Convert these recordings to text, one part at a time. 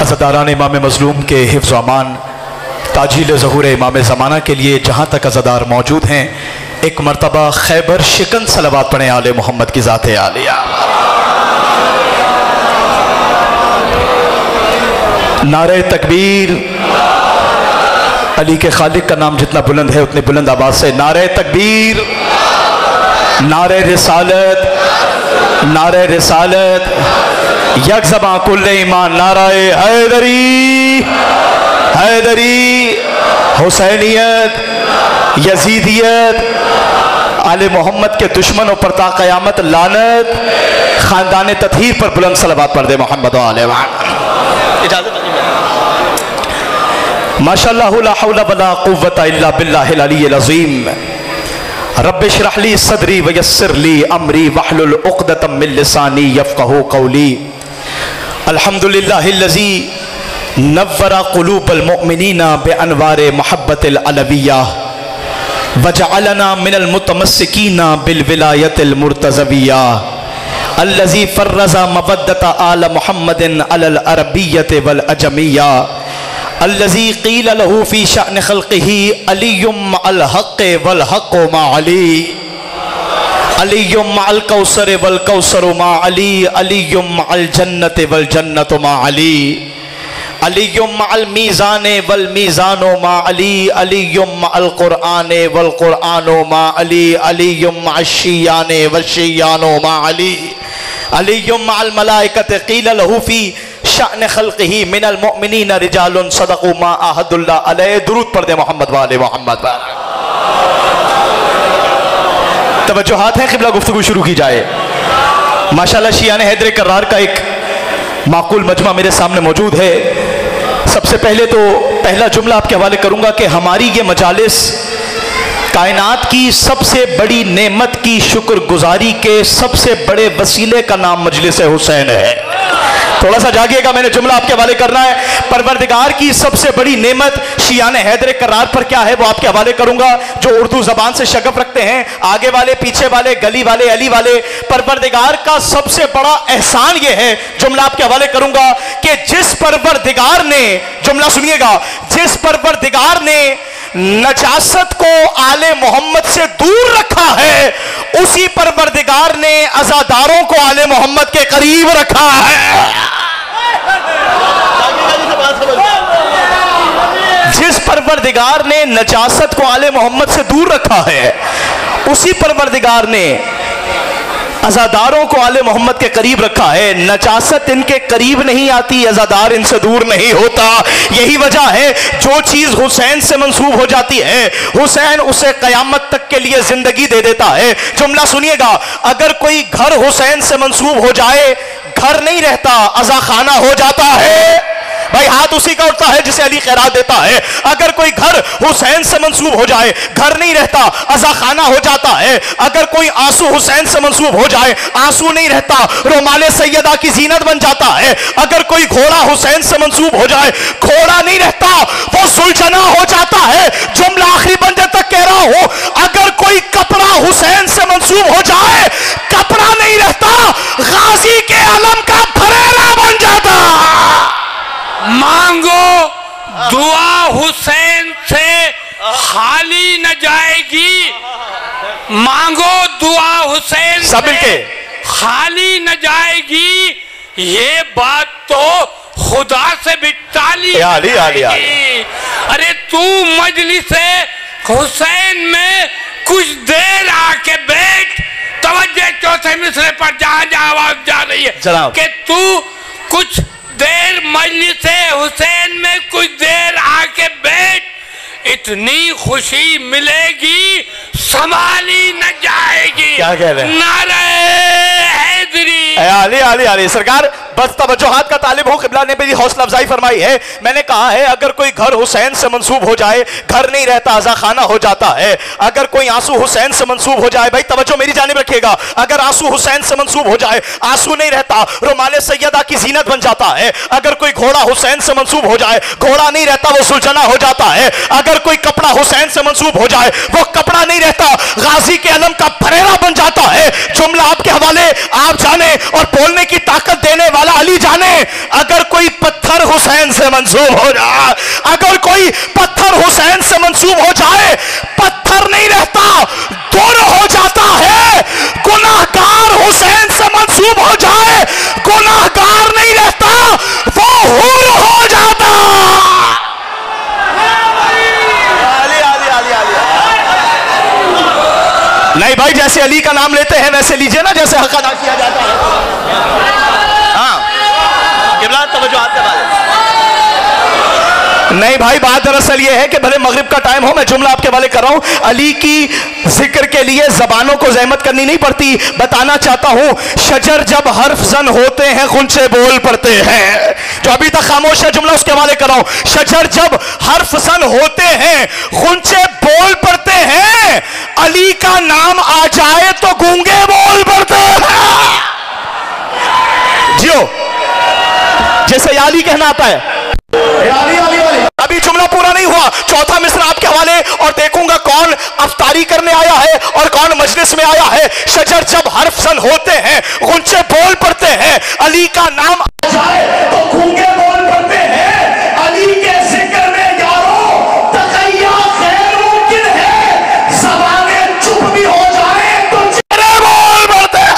अज़ादारान इमाम मज़लूम के हिफ्ज़ व अमान ताजील ज़हूर इमाम ज़माना के लिए जहाँ तक अज़ादार मौजूद हैं, एक मरतबा खैबर शिकन सलवात पढ़ें आले मोहम्मद की ज़ात आलिया। नारे तकबीर, अली के खालिक का नाम जितना बुलंद है उतनी बुलंद आवाज़ से नारे तकबीर, नारे रिसालत, नारे रिसालत, यक ज़बां कुल्ले ईमान, नाराए हैदरी, हैदरी, हुसैनियत, यजीदियत, आले मोहम्मद के दुश्मनों पर ता क़यामत लानत, ख़ानदान तत्हीर पर बुलंद सलवात पढ़ दे मोहम्मद व आले इजाज़त माशाअल्लाह ला हौला वला कुव्वता इल्ला बिल्लाहिल अलिय्यिल अज़ीम। रब्बि इश्रह ली सदरी व यस्सिर ली अमरी वहलुल उक़दतम मिन लिसानी यफ़क़हू क़ौली। अल्हम्दुलिल्लाहिल्लज़ी नव्वरा क़ुलूबल मुअमिनीना बिअनवारि मुहब्बतिल अलविय्या वजअलना मिनल मुतमस्सिकीना बिल विलायतिल मुर्तज़विय्या अल्लज़ी फ़र्रज़ा मवद्दता आल मुहम्मदिन अलल अरबिय्यति वल अजमिय्या अल्लज़ी क़ील लहू फ़ी शअन ख़ल्क़िही अलियुम मअल हक़्क़ि वल हक़्क़ु मअ अली, अलियुम मअल कौसर वल कौसरु मअ अली, अलियुम मअल जन्नति वल जन्नतु मअ अली, अलियुम मअल मीज़ानि वल मीज़ानु मअ अली, अलियुम मअल क़ुरआनि वल क़ुरआनु मअ अली, अलियुम मअश शियानि वश्शियानु मअ अली, अलियुम मअल मलाइकति क़ील लहू फ़ी शान खल्क़िही मिनल मुअमिनीना रिजालुन सदक़ू मा आहदुल्लाह अलैहि। दुरूद पढ़ दे मोहम्मद वाले मोहम्मद। तवज्जुहात है, क़िबला गुफ्तगू शुरू की जाए। माशाअल्लाह शियाने हैदर कर्रार का एक माकूल मजमा मेरे सामने मौजूद है। सबसे पहले तो पहला जुमला आपके हवाले करूंगा कि हमारी ये मजालिस कायनात की सबसे बड़ी नेमत की शुक्रगुजारी के सबसे बड़े वसीले का नाम मजलिस हुसैन है। थोड़ा सा जागिएगा, मैंने जुमला आपके हवाले करना है। परवरदिगार की सबसे बड़ी नेमत शियाने हैदर कर्रार पर क्या है वो आपके हवाले करूंगा। जो उर्दू जबान से शगफ रखते हैं, आगे वाले, पीछे वाले, गली वाले, अली वाले, परवरदिगार का सबसे बड़ा एहसान ये है, जुमला आपके हवाले करूंगा कि जिस परवरदिगार ने, जुमला सुनिएगा, जिस परवरदिगार ने नजासत को आले मोहम्मद से दूर रखा है, उसी परवरदिगार ने अज़ादारों को आले मोहम्मद के करीब रखा है। जिस परवरदिगार ने नजासत को आले मोहम्मद से दूर रखा है, उसी परवरदिगार ने अज़ादारों को आले मोहम्मद के करीब रखा है। नजासत इनके करीब नहीं आती, अज़ादार इनसे दूर नहीं होता। यही वजह है जो चीज़ हुसैन से मंसूब हो जाती है, हुसैन उसे क़यामत तक के लिए ज़िंदगी दे देता है। जुमला सुनिएगा, अगर कोई घर हुसैन से मंसूब हो जाए, घर नहीं रहता, अज़ा खाना हो जाता है। भाई हाथ उसी का उठता है जिसे अली खैरात देता है। अगर कोई घर हुसैन से मंसूब हो जाए, घर नहीं रहता, अज़ा खाना हो जाता है। अगर कोई आंसू हुसैन से मंसूब हो जाए, आंसू नहीं रहता, रोमाले सैयदा की जीनत बन जाता है। अगर कोई घोड़ा हुसैन से मंसूब हो जाए, घोड़ा नहीं रहता, वो सुलझना हो जाता है। जुमला आखिरी बंदे तक कह रहा हूं, अगर कोई कपड़ा हुसैन से मंसूब हो जाए, कपड़ा नहीं रहता, गाजी के अलम का फरेरा बन जाता। मांगो दुआ हुसैन से खाली न जाएगी, मांगो दुआ हुसैन से खाली न जाएगी, ये बात तो खुदा से भी टाली जाएगी। अरे तू मजलिस हुसैन में कुछ देर आके बैठ, तवज्जो चौथे मिसरे पर जहां जहां आवाज जा रही है कि तू कुछ देर मजलिस हुसैन में कुछ देर आके बैठ, इतनी खुशी मिलेगी संभाली न जाएगी। क्या कह रहे हैं? नारे हैदरी, अली अली अली सरकार, बस तवज्जुहात का तालिब हूँ। क़िबला ने मेरी हौसला अफजाई फरमाई है। मैंने कहा है अगर कोई घर हुसैन से मंसूब हो जाए, घर नहीं रहता, अज़ा खाना हो जाता है। अगर कोई आंसू हुसैन से मंसूब हो जाए, भाई तवज्जो मेरी जानिब रखिएगा, अगर आंसू हुसैन से मंसूब हो जाए, आंसू नहीं रहता, रोमाले सैयदा की जीनत बन जाता है। अगर कोई घोड़ा हुसैन से मंसूब हो जाए, घोड़ा नहीं रहता, वो सुलझना हो जाता है। अगर कोई कपड़ा हुसैन से मंसूब हो जाए, वो कपड़ा नहीं रहता, गाजी के अलम का फरेरा बन जाता है। जुमला आपके हवाले, आप जाने और बोलने की ताकत देने वाला अली जाने। अगर कोई पत्थर पत्थर हुसैन से मंसूब हो जाए, अगर कोई पत्थर हुसैन से मंसूब हो जाए, पत्थर नहीं रहता, दूर हो जाता है। गुनाहगार हुसैन से मंसूब हो जाए, गुनाहगार नहीं रहता, वो हूर हो जाता। आली, आली, आली, आली। नहीं भाई, जैसे अली का नाम लेते हैं वैसे लीजिए ना, जैसे हक अदा किया जाता है। तवज्जो हाथ लगा दे। नहीं भाई, बात दरअसल ये है कि भले मगरिब का टाइम हो, मैं जुमला आपके वाले कर रहा हूं। अली की जिक्र के लिए जबानों को जहमत करनी नहीं पड़ती। बताना चाहता हूं, शजर जब हर्फ जन होते हैं, गुंचे बोल पड़ते हैं। जो अभी तक खामोश है, जुमला उसके वाले कर रहा हूं। शजर जब हर्फ जन होते हैं, गुंचे बोल पड़ते हैं। अली का नाम आ जाए तो गूंगे बोल पड़ते हैं। जियो जैसे याली कहना आता है। याली, याली, याली। अभी जुमला पूरा नहीं हुआ, चौथा मिसरा आपके हवाले, और देखूंगा कौन अफ्तारी करने आया है और कौन मजलिस में आया है। शजर जब हर्फ सन होते हैं, गुंचे बोल पड़ते हैं। अली का नाम आ जाए तो गूंगे बोल पड़ते हैं। अली के जिक्र में यारो तकैया खैर मुमकिन है, ज़बाने चुप भी हो जाए तो चेहरे बोल पड़ते हैं।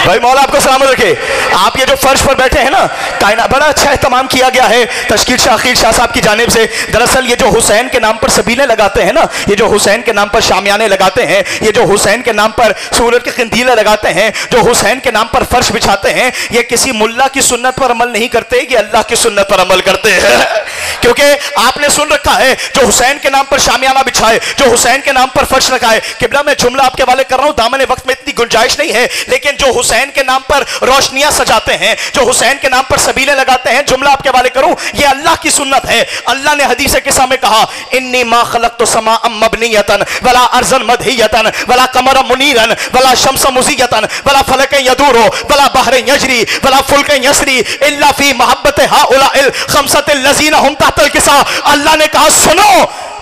भाई मौला आपको सलामत रखे। आप ये जो फर्श पर बैठे हैं ना, कायनात बड़ा अच्छा एहतमाम किया गया है तशकील शाखीर शाह साहब की जानिब से। दरअसल ये जो हुसैन के नाम पर सबीलें लगाते हैं ना, ये जो हुसैन के नाम पर शामियाने लगाते हैं, ये जो हुसैन के नाम पर सूरज के कंदीलें लगाते हैं, जो हुसैन के नाम पर फर्श बिछाते हैं, ये किसी मुल्ला की सुन्नत पर अमल नहीं करते, ये अल्लाह की सुन्नत पर अमल करते हैं। क्योंकि आपने सुन रखा है, जो हुसैन के नाम पर शामियाना बिछाए, जो हुसैन के नाम पर फर्श लगाए। किबला मैं जुमला आपके वाले कर रहा हूं, दामन वक्त में इतनी गुंजाइश नहीं है, लेकिन जो हुसैन के नाम पर रोशनियां सजाते हैं, जो हुसैन के नाम पर सबीलें लगाते हैं, जुमला आपके वाले करूं, ये अल्लाह की सुन्नत है। अल्लाह ने हदीस किस्सा में कहा, इन्नी मा खलक़तु समाअम मबनियतन वला अर्ज़न मदहियतन वला कमरन मुनीरन वला शम्सन मुज़ियतन वला फलकन यदूरु वला बहरन यजरी वला फुल्कन यसरी इल्ला फी महब्बत हाउलाइल खमसतिल लज़ीना हुम तहतल किसा। अल्लाह ने कहा, सुनो,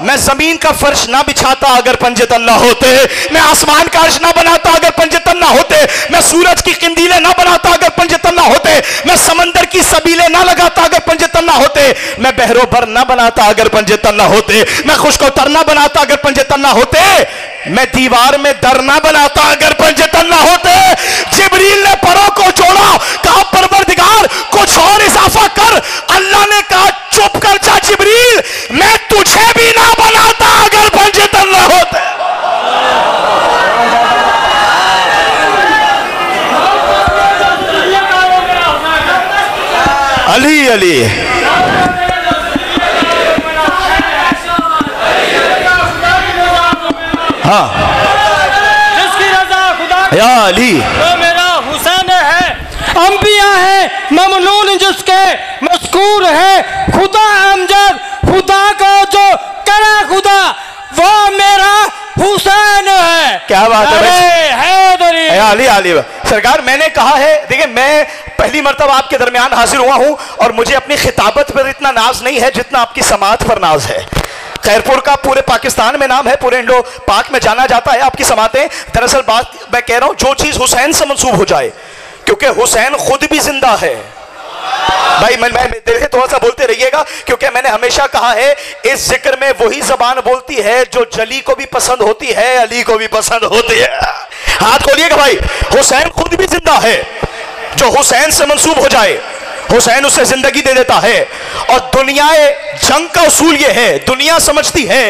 मैं जमीन का फर्श ना बिछाता अगर पंजे तन ना होते, मैं आसमान का अर्श ना बनाता अगर पंजे तन ना होते, मैं सूरज की कंदीलें ना बनाता अगर पंजे तन ना होते, मैं समंदर की सबीलें ना लगाता अगर पंजे तन ना होते, मैं बहरो भर ना बनाता अगर पंजे तन ना होते, मैं खुश्को तर ना बनाता अगर पंजे तन ना होते, मैं दीवार में दर ना बनाता अगर पंजे तन ना होते। जिब्रील ने परों को जोड़ा, कहा परवरदिगार कुछ और इजाफा कर। अल्लाह ने कहा, चुप कर जा जिब्रील, मैं तुझे भी ना बनाता अगर पंजे तन ना होते। अली अली हाँ, जिसकी रजा खुदा या अली वो मेरा हुसैन है। अंबिया है ममनून जिसके मज़कूर है, खुदा अमजद खुदा को जो करा खुदा वो मेरा हुसैन है। क्या बात है अली अली सरकार। मैंने कहा है, देखिए मैं पहली मर्तबा आपके दरमियान हाजिर हुआ हूं और मुझे अपनी खिताबत पर इतना नाज नहीं है जितना आपकी समात पर नाज है। खैरपुर का पूरे पाकिस्तान में नाम है, पूरे इंडो पाक में जाना जाता है आपकी समातें। दरअसल बात मैं कह रहा हूं, जो चीज हुसैन से मंसूब हो जाए, क्योंकि हुसैन खुद भी जिंदा है। भाई मैं देखिए थोड़ा सा बोलते रहिएगा, क्योंकि मैंने हमेशा कहा है इस जिक्र में वही जबान बोलती है जो जली को भी पसंद होती है, अली को भी पसंद होती है। हाथ खोलिएगा भाई, हुसैन खुद भी जिंदा है। जो हुसैन से मंसूब हो जाए, हुसैन उसे जिंदगी दे देता है। और दुनिया जंग का उसूल यह है, दुनिया समझती है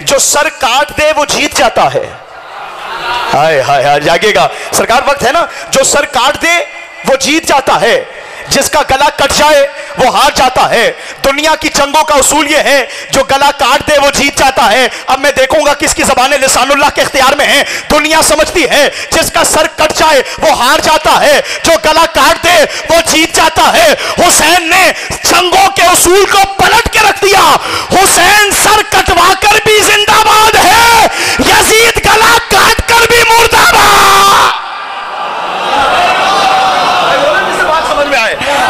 जो सर काट दे वो जीत जाता है। हाय हाय हाय, जागेगा सरकार, वक्त है ना। जो सर काट दे वो जीत जाता है, जिसका गला कट जाए वो हार जाता है। दुनिया की जंगों का उसूल यह है, जो गला काट दे वो जीत जाता है। अब मैं देखूंगा किसकी ज़बान लिसानुल्लाह के इख्तियार में है। दुनिया समझती है जिसका सर कट जाए वो हार जाता है, जो गला काट दे वो जीत जाता है। हुसैन ने जंगों के उसूल को पलट के रख दिया। हुसैन सर कटवा कर भी जिंदाबाद है, यजीद गला काट कर भी मुर्दाबाद।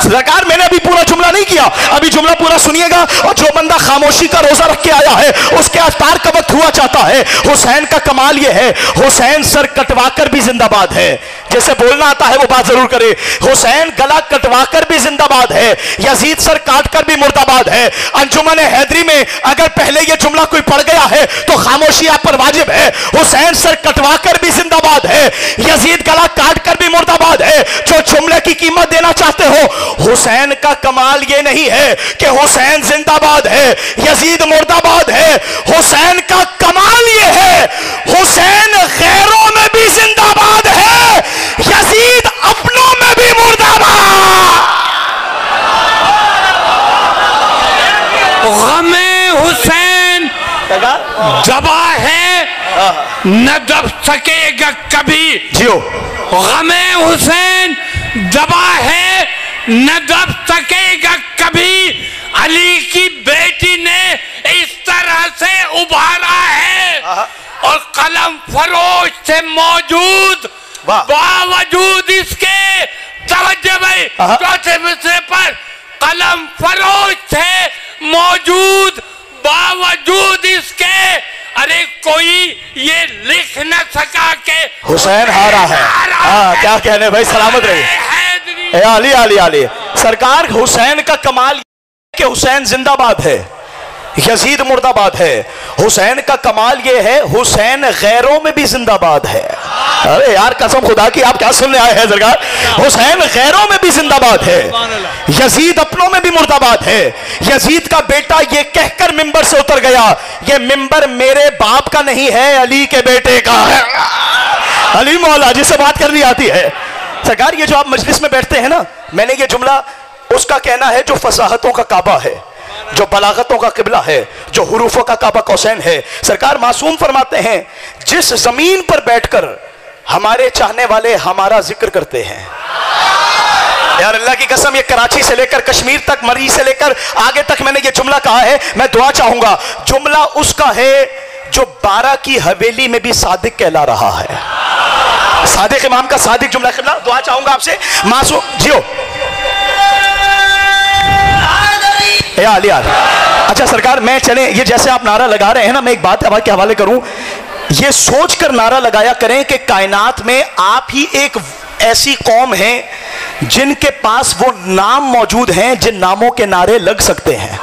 सरकार मैंने अभी पूरा जुमला नहीं किया, अभी जुमला पूरा सुनिएगा। और जो बंदा बंदा खामोशी का रोजा रख के आया है, उसके अफ्तार का वक्त हुआ चाहता है। हुसैन का कमाल यह है, हुसैन सर कटवाकर भी जिंदाबाद है। जैसे बोलना आता है वो बात जरूर करे। हुसैन गला कटवाकर भी जिंदाबाद है, यजीद सर काटकर भी मुर्दाबाद है। अंजुमन हैदरी में अगर पहले ये जुमला कोई पढ़ गया है तो खामोशी आप पर वाजिब है। हुसैन सर कटवाकर भी जिंदाबाद है, यजीद गला काटकर भी मुर्दाबाद है। जो जुमले की कीमत देना चाहते हो, हुसैन का कमाल ये नहीं है कि हुसैन जिंदाबाद है, यजीद मुर्दाबाद है। हुसैन का कमाल ये है, हुसैन गैरों में भी जिंदाबाद है, यजीद अपनों में भी मुर्दाबाद। गमे हुसैन दबा है न दब सकेगा कभी। जियो। गमे हुसैन दबा है न दब सकेगा कभी। अली की बेटी ने इस तरह से उभारा है और कलम फरोश से मौजूद बावजूद इसके चौथे मिसरे पर कलम फरोश से मौजूद बावजूद इसके। अरे कोई ये लिख न सका के हुसैन हारा है। क्या कहने भाई, सलामत रहिए। अली अली अली सरकार, हुसैन का कमाल कि हुसैन जिंदाबाद है, यजीद मुर्दाबाद है। हुसैन का कमाल यह है, हुसैन गैरों में भी जिंदाबाद है। अरे यार कसम खुदा की, आप क्या सुनने आए हैं सरकार? हुसैन गैरों में भी जिंदाबाद है, यजीद अपनों में भी मुर्दाबाद है। यजीद का बेटा ये कहकर मिंबर से उतर गया, ये मिंबर मेरे बाप का नहीं है, अली के बेटे का है। अली मौला जिसे बात करनी आती है सरकार। ये जो आप मजलिस में बैठते हैं ना, मैंने ये जुमला उसका कहना है जो फसाहतों का काबा है, जो बलागतों का किबला है, जो हुरूफों का काबा कौसैन है। सरकार मासूम फरमाते हैं, जिस जमीन पर बैठकर हमारे चाहने वाले हमारा जिक्र करते हैं, यार अल्लाह की कसम, ये कराची से लेकर कश्मीर तक, मरी से लेकर आगे तक मैंने ये जुमला कहा है। मैं दुआ चाहूंगा, जुमला उसका है जो 12 की हवेली में भी सादिक कहला रहा है। सादिक इमाम का सादिक जुमला किबला। दुआ चाहूंगा आपसे मासूम जियो। यार अच्छा सरकार, मैं चले, ये जैसे आप नारा लगा रहे हैं ना, मैं एक बात के हवाले करूं। ये सोचकर नारा लगाया करें कि कायनात में आप ही एक ऐसी कौम है जिनके पास वो नाम मौजूद हैं जिन नामों के नारे लग सकते हैं।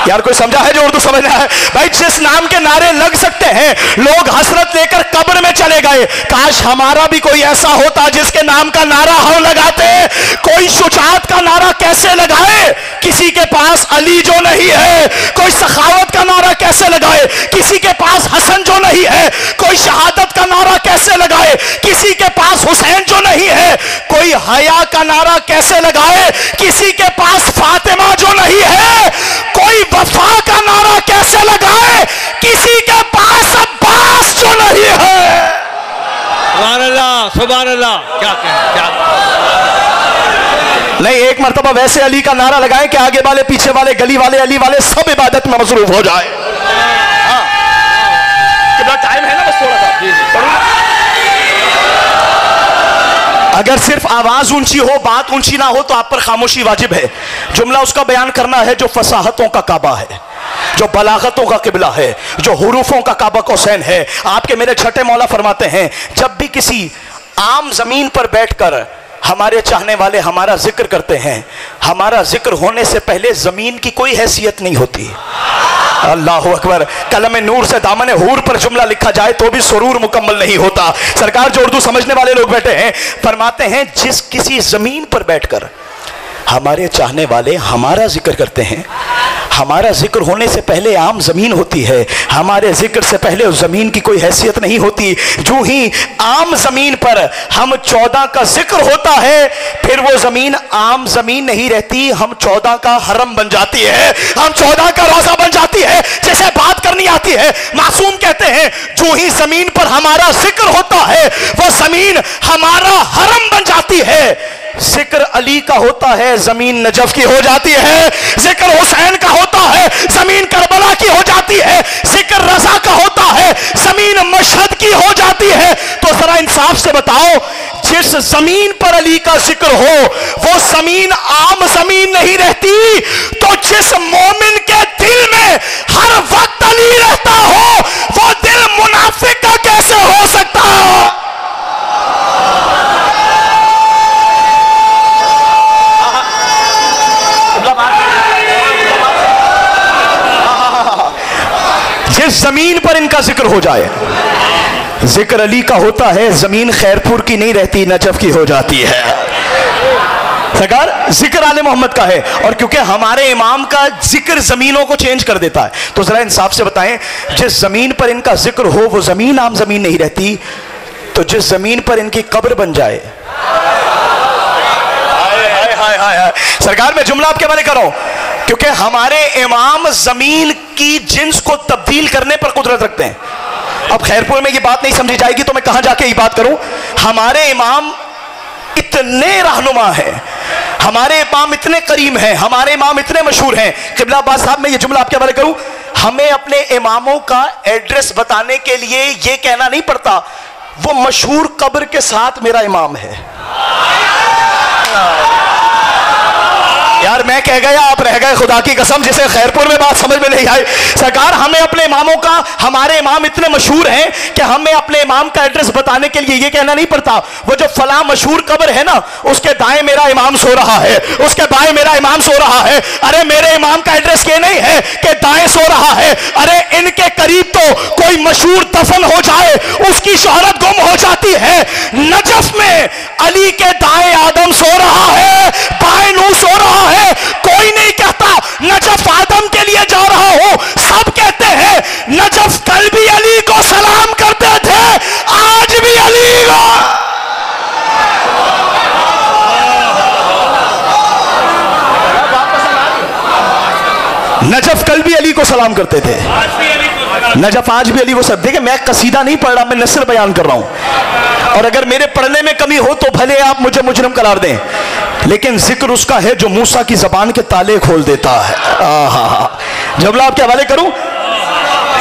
यार कोई समझा है जो उर्दू समझना है? भाई जिस नाम के नारे लग सकते हैं, लोग हसरत लेकर कब्र में चले गए। काश हमारा भी कोई ऐसा होता जिसके नाम का नारा हम लगाते। कोई शुजाअत का नारा कैसे लगाए किसी के पास अली जो नहीं है? कोई सखावत का नारा कैसे लगाए किसी के पास हसन जो नहीं है? कोई शहादत का नारा कैसे लगाए किसी के पास हुसैन जो नहीं है? कोई हया का नारा कैसे लगाए किसी के पास फातिमा जो नहीं है? कोई वफा का नारा कैसे लगाए किसी के पास अब्बास जो नहीं है? सुभान अल्लाह, सुभान अल्लाह। क्या नहीं, एक मर्तबा वैसे अली का नारा लगाए कि आगे वाले पीछे वाले गली वाले अली वाले सब इबादत में मसरूफ हो जाए। कितना टाइम है ना, बस थोड़ा सा। अगर सिर्फ आवाज ऊंची हो, बात ऊंची ना हो, तो आप पर खामोशी वाजिब है। जुमला उसका बयान करना है जो फसाहतों का काबा है, जो बलागतों का किबला है, जो हुरूफों का काबा कौसैन है। आपके मेरे छठे मौला फरमाते हैं, जब भी किसी आम जमीन पर बैठकर हमारे चाहने वाले हमारा जिक्र करते हैं, हमारा जिक्र होने से पहले जमीन की कोई हैसियत नहीं होती। अल्लाह अकबर। कलम नूर से दामन हूर पर जुमला लिखा जाए तो भी सुरूर मुकम्मल नहीं होता। सरकार जो उर्दू समझने वाले लोग बैठे हैं, फरमाते हैं जिस किसी जमीन पर बैठकर हमारे चाहने वाले हमारा जिक्र करते हैं, हमारा जिक्र होने से पहले आम जमीन होती है, हमारे जिक्र से पहले उस जमीन की कोई हैसियत नहीं होती। जो ही आम जमीन पर हम 14 का जिक्र होता है, फिर वो जमीन आम जमीन नहीं रहती, हम 14 का हरम बन जाती है, हम 14 का रोजा बन जाती है। जैसे बात करनी आती है, मासूम कहते हैं जो ही जमीन पर हमारा जिक्र होता है वो जमीन हमारा हरम बन जाती है। जिक्र अली का होता है, जमीन नजफ की हो जाती है। जिक्र हुसैन का होता है, जमीन करबला की हो जाती है। जिक्र रजा का होता है, जमीन मशहद की हो जाती है। तो जरा इंसाफ से बताओ, जिस जमीन पर अली का जिक्र हो वो जमीन आम जमीन नहीं रहती। तो जिस मोमिन के दिल में हर वक्त अली रहता हो, वो दिल मुनाफिक का कैसे हो सकता हो? जिस जमीन पर इनका जिक्र हो जाए, जिक्र अली का होता है, जमीन खैरपुर की नहीं रहती, नजफ की हो जाती है। सरकार जिक्र आले मोहम्मद का है, और क्योंकि हमारे इमाम का जिक्र जमीनों को चेंज कर देता है, तो जरा इंसाफ से बताएं, जिस जमीन पर इनका जिक्र हो वो जमीन आम जमीन नहीं रहती, तो जिस जमीन पर इनकी कब्र बन जाए, सरकार मैं जुमला आपके हवाले कर रहा हूं, क्योंकि हमारे इमाम जमीन की जिन्स को तब्दील करने पर कुदरत रखते हैं। अब खैरपुर में ये बात नहीं समझी जाएगी तो मैं कहां जाके ये बात करूं। हमारे इमाम इतने रहनुमा हैं, हमारे इमाम इतने करीम हैं, हमारे इमाम इतने मशहूर हैं। क़िबला अब्बास साहब मैं ये जुमला आपके हवाले करूं, हमें अपने इमामों का एड्रेस बताने के लिए ये कहना नहीं पड़ता वो मशहूर कब्र के साथ मेरा इमाम है। यार मैं कह गया, आप रह गए, खुदा की कसम, जिसे खैरपुर में बात समझ में नहीं आई। सरकार हमें अपने इमामों का, हमारे इमाम इतने मशहूर हैं कि हमें अपने इमाम का एड्रेस बताने के लिए ये कहना नहीं पड़ता वो जो फला मशहूर कब्र है ना, उसके दाएं मेरा इमाम सो रहा है, उसके बाएं मेरा इमाम सो रहा है। अरे मेरे इमाम का एड्रेस ये नहीं है कि दाएं सो रहा है, अरे इनके करीब तो कोई मशहूर दफन हो जाए उसकी शोहरत गुम हो जाती है। नजफ में अली के दाएं आदम सो रहा है, बाएं नूह सो रहा है। कोई नहीं कहता नजफ आदम के लिए जा रहा हूं, सब कहते हैं नजफ कल भी अली को सलाम करते थे, आज भी अली को। नजफ कल भी अली को सलाम करते थे, नजफ आज भी अली को सब। देखिए मैं कसीदा नहीं पढ़ रहा, मैं नस्र बयान कर रहा हूं, और अगर मेरे पढ़ने में कमी हो तो भले आप मुझे मुजरिम करार दें, लेकिन जिक्र उसका है जो मूसा की जबान के ताले खोल देता है। जुमला आपके हवाले करूं,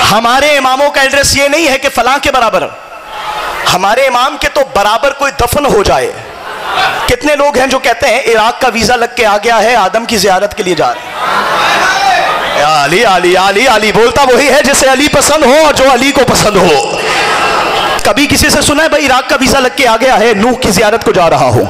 हमारे इमामों का एड्रेस ये नहीं है कि फलां के बराबर, हमारे इमाम के तो बराबर कोई दफन हो जाए। कितने लोग हैं जो कहते हैं इराक का वीजा लग के आ गया है, आदम की जियारत के लिए जा रहे हैं। अली अली अली अली बोलता वही है जिसे अली पसंद हो और जो अली को पसंद हो। कभी किसी से सुना है भाई इराक का वीजा लग के आ गया है, नूह की जियारत को जा रहा हूं,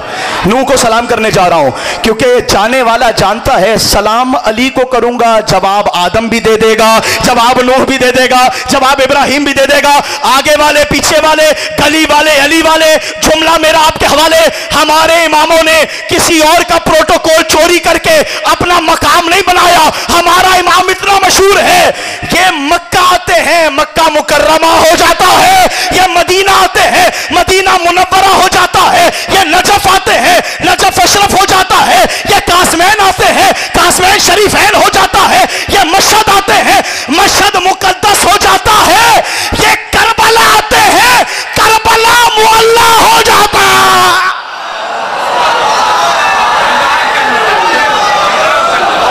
नूह को सलाम करने जा रहा हूं, क्योंकि जाने वाला जानता है सलाम अली को करूंगा, जवाब आदम भी दे देगा, जवाब नूह भी दे देगा, जवाब इब्राहिम भी दे देगा, आगे वाले पीछे वाले गली वाले अली वाले। जुमला मेरा आपके हवाले, हमारे इमामों ने किसी और का प्रोटोकॉल चोरी करके अपना मकाम नहीं बनाया। हमारा इमाम इतना मशहूर है, ये मक्का आते हैं मक्का मुकर्रमा हो जाता है, ये मदीना आते हैं मदीना मुनव्वरा हो जाता है, ये नजफ आते हैं नजफ अशरफ हो जाता है, ये कासमैन आते हैं कासमैन शरीफैन हो जाता है, ये मशहद आते हैं मशहद मुकद्दस हो जाता है, ये करबला आते हैं करबला मुअल्ला हो जाता है।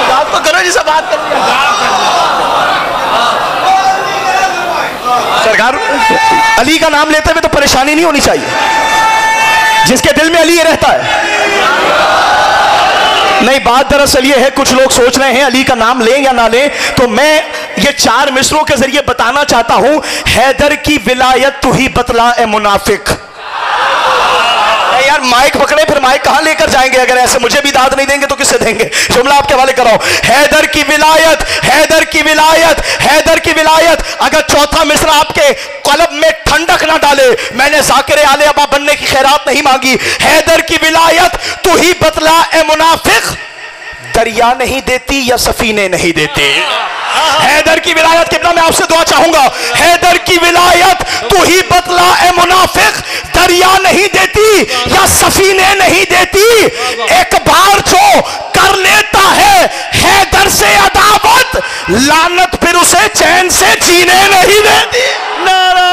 बात तो करो जिसे बात कर सरकार। अली का नाम लेते हुए तो परेशानी नहीं होनी चाहिए, जिसके दिल में अली रहता है। नहीं, बात दरअसल ये है, कुछ लोग सोच रहे हैं अली का नाम लें या ना लें, तो मैं ये 4 मिसरों के जरिए बताना चाहता हूं, हैदर की विलायत तू ही बतला ए मुनाफिक। यार माइक पकड़े, फिर माइक कहां लेकर जाएंगे? अगर ऐसे मुझे भी दाद नहीं देंगे तो किससे देंगे? जुमला आपके हवाले कराओ, हैदर की विलायत हैदर की विलायत हैदर की विलायत। अगर चौथा मिसरा आपके कलब में ठंडक ना डाले, मैंने जाकिर आले अबा बनने की खैरात नहीं मांगी। हैदर की विलायत तू ही बतला ए मुनाफिक, दरिया नहीं देती या सफीने नहीं देते। हैदर की विलायत कितना मैं आपसे दुआ चाहूंगा, हैदर की विलायत तू ही बतला ए मुनाफिक, दरिया नहीं देती या सफीने नहीं देती। एक बार जो कर लेता है हैदर से अदावत, लानत फिर उसे चैन से जीने नहीं देती। नारा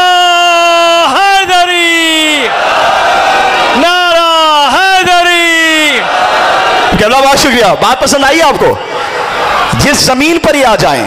हैदरी, नारा हैदरी। बहुत शुक्रिया, बात पसंद आई आपको? जिस जमीन पर ही आ जाएं,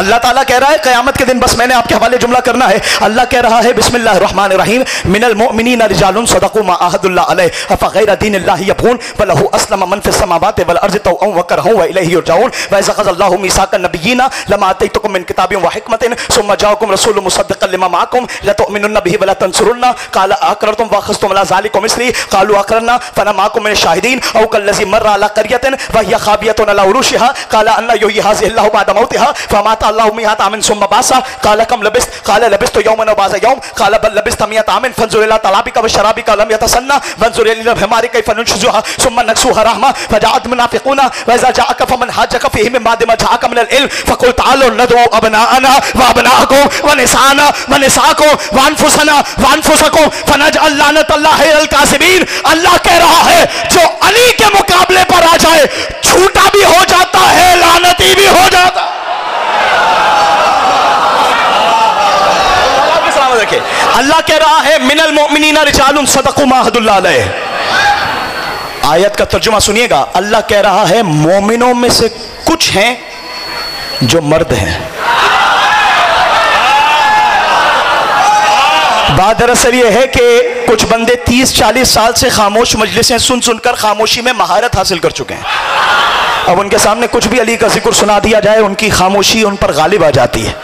अल्लाह ताला कह रहा है क़यामत के दिन, बस मैंने आपके हवाले जुमला करना है। अल्लाह कह रहा है बिस्मिल्लाहिर्रहमानिर्रहीम, मिनल मुमिनीना रिजालुन सदक़ू मा अहदुल्लाह अलैहि अफ़ग़ैर दीनिल्लाहि यबग़ून वलहु अस्लम मन फ़िस समावाति वल अर्ज़ि तौअन व करहन व इलैहि युरजऊन व इज़ अख़ज़ल्लाहु मीसाक़न नबिय्यीना लमा आतैतुकुम मिन किताबिन व हिकमतिन सुम्मा जाअकुम रसूलुन मुसद्दिक़न लिमा मअकुम लतु'मिनुन्ना बिही व लतंसुरुन्ना क़ाल अक़ररतुम व अख़ज़्तुम अला ज़ालिकुम मिस्ली क़ालू अक़ररना फ़अना मअकुम मिनश शाहिदीन औ कल्लज़ी मर्रा अला क़रयतिन व हिय ख़ावियतुन अला उरूशिहा क़ाल अन्ना युहयी हाज़िहिल्लाहु बअद मौतिहा फ़अमाता अल्लाहु मिअता आमिन सुम्मा बअसा क़ाल कम लबिस्त क़ाल लबिस्तु यौमन व बअज़ यौम क़ाल बल लबिस्त मिअता आमिन फ़ंज़ुर इला तलाबिका व शराबिका लम यतसन्ना वंज़ुर इला हिमारि कैफ़ नुनशुजुहा सुम्मा नक्सुहा रहमा फ़जअत मुनाफ़िक़ूना व इज़ा जाअका फ़मन हाज्जका फ़ीहि मिन बअदि मा जाअका मिनल इल्म फ़क़ुल तआलू नदउ अबनाअना व अबनाअकुम व निसाअना व निसाअकुम व अनफुसना व अनफुसकुम फ़नजअल लानतल्लाहि अलल काज़िबीन। अल्लाह कह रहा है जो अली के मुकाबले पर आ जाए झूठा भी हो जाता है, लानती भी हो जाता। अल्लाह कह रहा है मिनल मुमिनीना रिजालुन सदक़ू मा अहदुल्लाह अलैहि। आयत का तर्जुमा सुनिएगा। अल्लाह कह रहा है मोमिनों में से कुछ हैं जो मर्द हैं। बात दरअसल ये है कि कुछ बंदे 30-40 साल से खामोश मजलिसें सुन सुनकर खामोशी में महारत हासिल कर चुके हैं। अब उनके सामने कुछ भी अली का जिक्र सुना दिया जाए, उनकी खामोशी उन पर गालिब आ जाती है।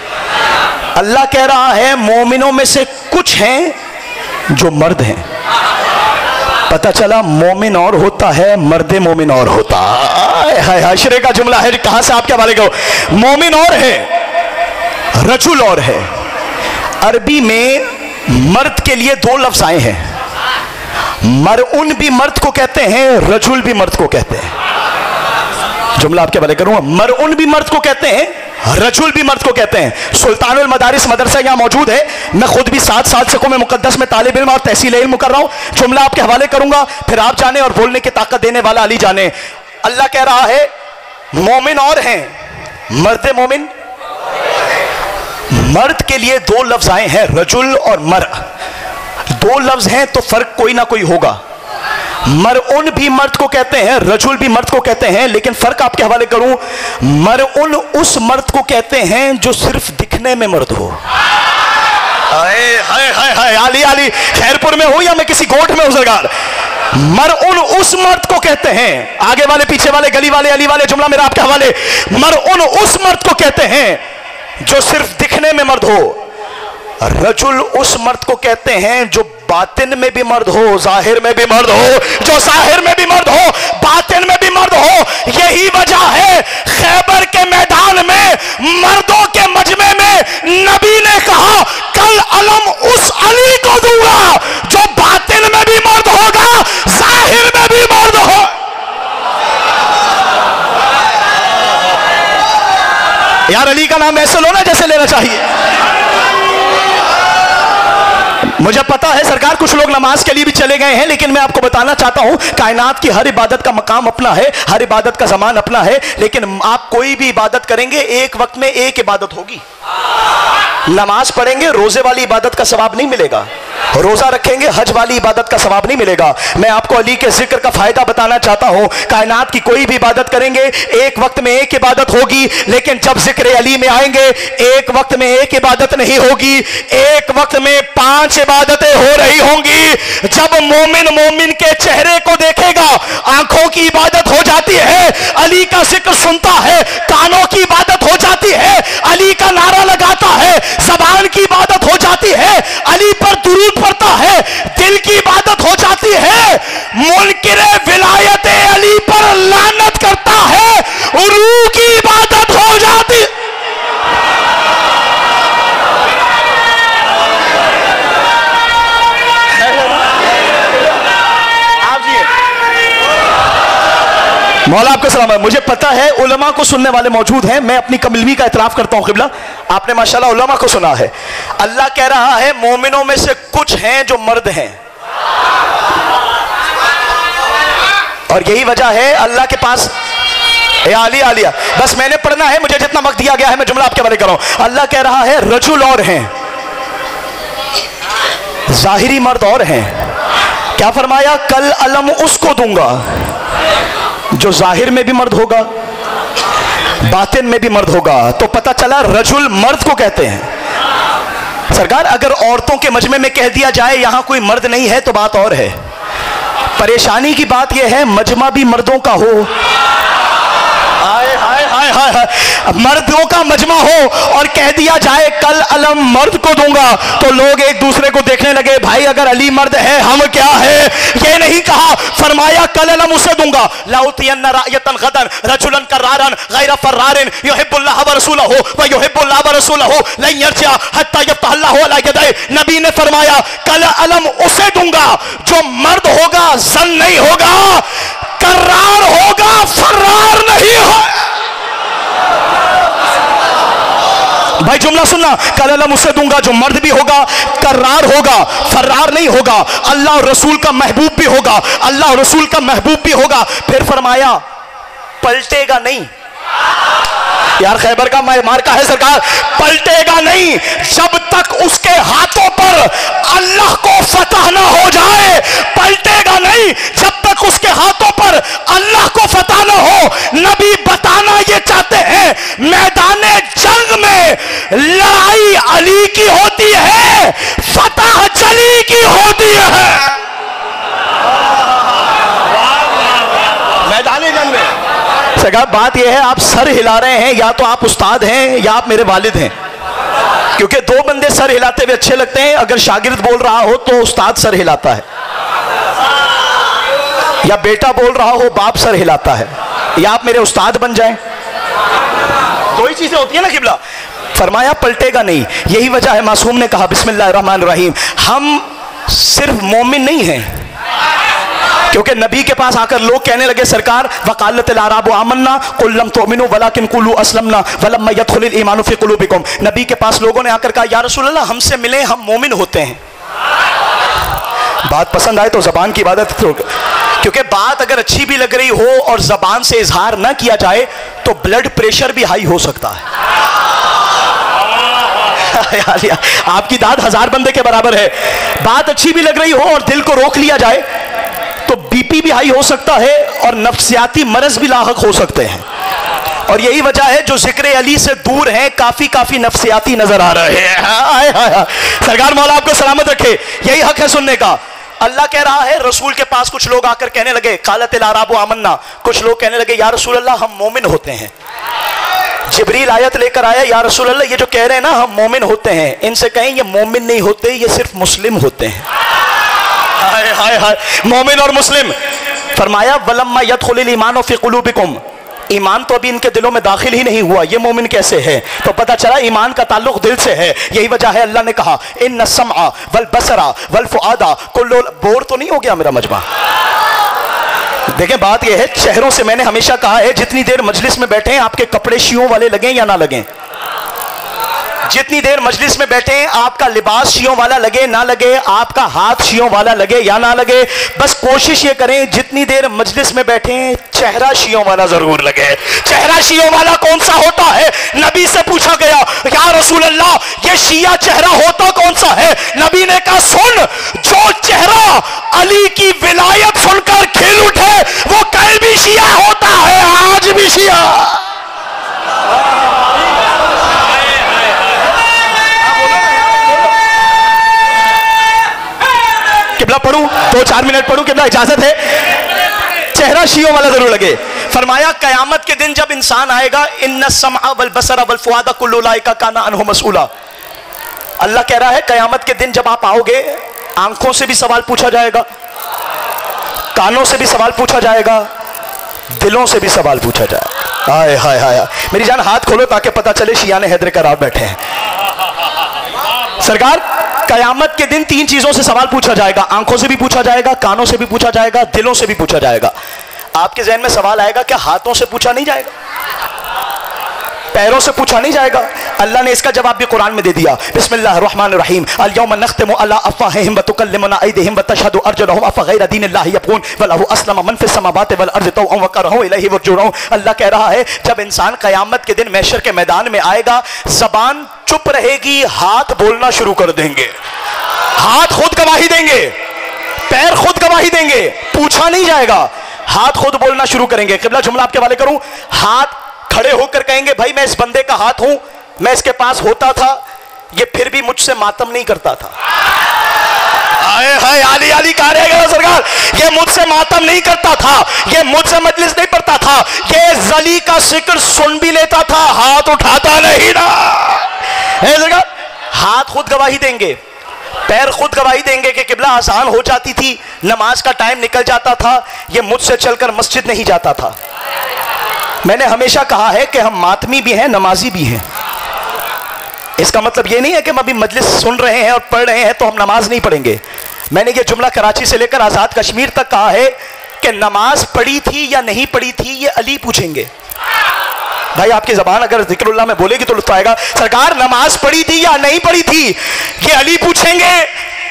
अल्लाह कह रहा है मोमिनों में से कुछ हैं जो मर्द हैं। पता चला मोमिन और होता है, मर्द मोमिन और होता है। हशरे का जुमला है, कहां से आपके हवाले को। मोमिन और है, रजुल और है। अरबी में मर्द के लिए दो लफ्ज आए हैं। मरउन भी मर्द को कहते हैं, रजुल भी मर्द को कहते हैं। जुमला आपके हवाले करूंगा। मरउन भी मर्द को कहते हैं, रजुल भी मर्द को कहते हैं। सुल्तानुल मदारिस मदरसा यहां मौजूद है। मैं खुद भी 7 साल से कौम मुकद्दस में तालिब इल्म और तहसील इल्म कर रहा हूं। जुमला आपके हवाले करूंगा, फिर आप जाने और बोलने की ताकत देने वाला अली जाने। अल्लाह कह रहा है मोमिन और हैं, मर्द मोमिन। मर्द के लिए दो लफ्ज आए हैं, रजुल और मर। दो लफ्ज हैं तो फर्क कोई ना कोई होगा। मरउन भी मर्द को कहते हैं, रजुल भी मर्द को कहते हैं, लेकिन फर्क आपके हवाले करूं। मरउन उस मर्द को कहते हैं जो सिर्फ दिखने में मर्द हो। हाय हाय हाय हाय, आली आली खैरपुर में हो या मैं किसी गोठ में हूं सरकार। मरउन उस मर्द को कहते हैं, आगे वाले पीछे वाले गली वाले अली वाले, जुमला मेरा आपके हवाले। मरउन उस मर्द को कहते हैं जो सिर्फ दिखने में मर्द हो। रजुल उस मर्द को कहते हैं जो बातिन में भी मर्द हो, जाहिर में भी मर्द हो, जो जाहिर में भी मर्द हो, बातिन में भी मर्द हो। यही वजह है खैबर के मैदान में मर्दों के मजमे में नबी ने कहा कल अलम उस अली को दूंगा जो बातिन में भी मर्द होगा, जाहिर में भी मर्द हो। यार अली का नाम ऐसे लो ना जैसे लेना चाहिए। मुझे पता है सरकार कुछ लोग नमाज के लिए भी चले गए हैं, लेकिन मैं आपको बताना चाहता हूं कायनात की हर इबादत का मकाम अपना है, हर इबादत का ज़मान अपना है। लेकिन आप कोई भी इबादत करेंगे एक वक्त में एक इबादत होगी। नमाज पढ़ेंगे रोजे वाली इबादत का सवाब नहीं मिलेगा, रोजा रखेंगे हज वाली इबादत का सवाब नहीं मिलेगा। मैं आपको अली के जिक्र का फायदा बताना चाहता हूं। कायनात की कोई भी इबादत करेंगे एक वक्त में एक इबादत होगी, लेकिन जब जिक्र अली में आएंगे एक वक्त में एक इबादत नहीं होगी, एक वक्त में 5 इबादतें हो रही होंगी। जब मोमिन मोमिन के चेहरे को देखेगा आंखों की इबादत हो जाती है, अली का जिक्र सुनता है कानों की इबादत हो जाती है, अली का नारा लगाता है ज़बान की इबादत हो जाती है, अली पर दुरूद पड़ता है दिल की इबादत हो जाती है, मुनकिरे विलायत अली पर लानत करता है रूह की इबादत हो जाती। मौला आपको सलाम है। मुझे पता है उलमा को सुनने वाले मौजूद हैं, मैं अपनी कमिलवी का इतराफ करता हूं। क़िबला आपने माशाल्लाह उलमा को सुना है। अल्लाह कह रहा है मोमिनों में से कुछ हैं जो मर्द हैं, और यही वजह है अल्लाह के पास आली आलिया। बस मैंने पढ़ना है, मुझे जितना वक्त दिया गया है मैं जुमला आपके बारे कर रहा हूं। अल्लाह कह रहा है रजुल और हैं, जाहिरी मर्द और हैं। क्या फरमाया? कल अलम उसको दूंगा जो जाहिर में भी मर्द होगा, बातिन में भी मर्द होगा। तो पता चला रजुल मर्द को कहते हैं। सरकार, अगर औरतों के मजमे में कह दिया जाए यहां कोई मर्द नहीं है तो बात और है। परेशानी की बात यह है मजमा भी मर्दों का हो, हाय हाय हाय हाय हाय, मर्दों का मजमा हो और कह दिया जाए कल अलम मर्द को दूंगा, तो लोग एक दूसरे को देखने लगे, भाई अगर अली मर्द है हम क्या है। ये नहीं कहा, फरमाया कल अलम उसे दूंगा। लाउतियन्ना रायतन गदन रजुलन करारन गैर फरारिन युहिब्बुल्लाह व रसूलहु व युहिब्बुल्लाह व रसूलहु लन यरजा हत्ता यफ्तहल्लाहु अला यदै। नबी ने फरमाया कल अलम उसे दूंगा जो मर्द होगा, जन नहीं होगा, करार होगा, फरार नहीं है। भाई जुमला सुनना, कल अलम उसे दूंगा जो मर्द भी होगा, करार होगा, फरार नहीं होगा, अल्लाह और रसूल का महबूब भी होगा, अल्लाह और रसूल का महबूब भी होगा। फिर फरमाया पलटेगा नहीं। यार खैबर का मार्का है सरकार, पलटेगा नहीं जब तक उसके हाथों पर अल्लाह को फतह ना हो जाए। पलटेगा नहीं जब तक उसके हाथों पर अल्लाह को फतह ना हो। नबी बताना ये चाहते हैं मैदाने जंग में लड़ाई अली की होती है, फतह जली की होती है। मैदाने जंग में सरकार बात यह है, आप सर हिला रहे हैं, या तो आप उस्ताद हैं या आप मेरे वालिद हैं, क्योंकि दो बंदे सर हिलाते हुए अच्छे लगते हैं। अगर शागिर्द बोल रहा हो तो उस्ताद सर हिलाता है, या बेटा बोल रहा हो बाप सर हिलाता है, या आप मेरे उस्ताद बन जाएं। दो ही चीजें होती है ना किबला। फरमाया पलटेगा नहीं। यही वजह है मासूम ने कहा बिस्मिल्लाहिर्रहमानिर्रहीम, हम सिर्फ मोमिन नहीं हैं, क्योंकि नबी के पास आकर लोग कहने लगे सरकार वकालतिल अराबु आमन्ना कुल लम तुमिनु वलाकिन कुलू अस्लमना वलम्मा यदखुलिल ईमानु फी कुलूबिकुम। नबी के पास लोगों ने आकर कहा या रसूल अल्लाह हमसे मिले, हम मोमिन होते हैं। बात पसंद आए तो जबान की इबादत, क्योंकि बात अगर अच्छी भी लग रही हो और जबान से इजहार ना किया जाए तो ब्लड प्रेशर भी हाई हो सकता है। आपकी दाद 1000 बंदे के बराबर है। बात अच्छी भी लग रही हो और दिल को रोक लिया जाए तो बीपी भी हाई हो सकता है और नफ्सियाती मरज भी लाहक हो सकते हैं। और यही वजह है जो जिक्र अली से दूर हैं काफी नफ्सियाती नजर आ रहे हैं। सरकार मौला आपको सलामत रखे, यही हक है सुनने का। अल्लाह कह रहा है रसूल के पास कुछ लोग आकर कहने लगे कालतिल अराबु आमन्ना, कुछ लोग कहने लगे या रसूल अल्लाह हम मोमिन होते हैं। जिब्रील आयत लेकर आया, या रसूल अल्लाह ये जो कह रहे हैं ना हम मोमिन होते हैं, इनसे कहें ये मोमिन नहीं होते, ये सिर्फ मुस्लिम होते हैं। हाय हाय हाय, मोमिन और मुस्लिम। फरमाया वलम्मा यदखुलिल ईमानु फी कुलूबिकुम, ईमान तो अभी इनके दिलों में दाखिल ही नहीं हुआ, ये मोमिन कैसे है। तो पता चला ईमान का ताल्लुक दिल से है। यही वजह है अल्लाह ने कहा इन्न सम्आ वल बसरा वल फुआदा कुल्लु। बोर तो नहीं हो गया मेरा मजमा? देखें बात यह है, चेहरों से मैंने हमेशा कहा है जितनी देर मजलिस में बैठे हैं आपके कपड़े शियों वाले लगें या ना लगें, जितनी देर मजलिस में बैठे आपका लिबास शियों वाला लगे ना लगे, आपका हाथ शियों वाला लगे या ना लगे, बस कोशिश ये करें जितनी देर मजलिस में बैठे चेहरा शियों वाला जरूर लगे। चेहरा शियों वाला कौन सा होता है? नबी से पूछा गया या रसूल अल्लाह ये शिया चेहरा होता कौन सा है? नबी ने कहा सुन, जो चेहरा अली की विलायत सुनकर खिल उठे वो कल भी शिया होता है, आज भी शिया। किबला पढ़ूं 2-4 मिनट पढ़ूं? किबला इजाजत है? चेहरा शियों वाला जरूर लगे। फरमाया कयामत के दिन जब इंसान आएगा इन्न सम्आ वल बसरा वल फुआदा कुल्लु उलाइका काना अन्हु मसऊला। अल्लाह कह रहा है कयामत के दिन जब आप आओगे आंखों से भी सवाल पूछा जाएगा, कानों से भी सवाल पूछा जाएगा, दिलों से भी सवाल पूछा जाएगा। हाय हाय हाय, मेरी जान हाथ खोलो ताकि पता चले शिया ने हैदर करार बैठे हैं। सरकार कयामत के दिन 3 चीजों से सवाल पूछा जाएगा, आंखों से भी पूछा जाएगा, कानों से भी पूछा जाएगा, दिलों से भी पूछा जाएगा। आपके ज़हन में सवाल आएगा क्या हाथों से पूछा नहीं जाएगा, पैरों से पूछा नहीं जाएगा? अल्लाह ने इसका जवाब भी कुरान में दे दिया। बिस्मिल्लाहिर्रहमानिर्रहीम अल-यौमा नख्तिमु अला अफ़वाहिहिम व तुकल्लिमुना अयदीहिम व तशहदु अर्जुलुहुम अफ़ग़ैरा दीनिल्लाहि यब्ग़ून व लहु अस्लमा मन फ़िस समावाति वल अर्ज़ि तौअन व करहु इलैहि यरजिऊन। अल्लाह कह रहा है जब इंसान क़यामत के दिन महशर के मैदान में आएगा ज़बान चुप रहेगी, हाथ बोलना शुरू कर देंगे, हाथ खुद गवाही देंगे, पैर खुद गवाही देंगे, पूछा नहीं जाएगा, हाथ खुद बोलना शुरू करेंगे। किबला जुमला आपके वाले करूं, हाथ खड़े होकर कहेंगे भाई मैं इस बंदे का हाथ हूं, मैं इसके पास होता था, ये फिर भी मुझसे मातम नहीं करता था। हाय हाय, आली आली कहा रहेगा सरकार, ये मुझसे मातम नहीं करता था, ये मुझसे मजलिस नहीं पढ़ता था, ये जली का जिक्र सुन भी लेता था, हाथ उठाता नहीं ना। सरकार हाथ खुद गवाही देंगे, पैर खुद गवाही देंगे कि किबला आसान हो जाती थी, नमाज का टाइम निकल जाता था, ये मुझसे चलकर मस्जिद नहीं जाता था। मैंने हमेशा कहा है कि हम मातमी भी हैं, नमाजी भी हैं। इसका मतलब ये नहीं है कि हम अभी मजलिस सुन रहे हैं और पढ़ रहे हैं तो हम नमाज नहीं पढ़ेंगे। मैंने ये जुमला कराची से लेकर आजाद कश्मीर तक कहा है कि नमाज पढ़ी थी या नहीं पढ़ी थी ये अली पूछेंगे। भाई आपकी जबान अगर जिक्रुल्लाह में बोलेगी तो लुत्फ आएगा। सरकार नमाज पढ़ी थी या नहीं पढ़ी थी ये अली पूछेंगे।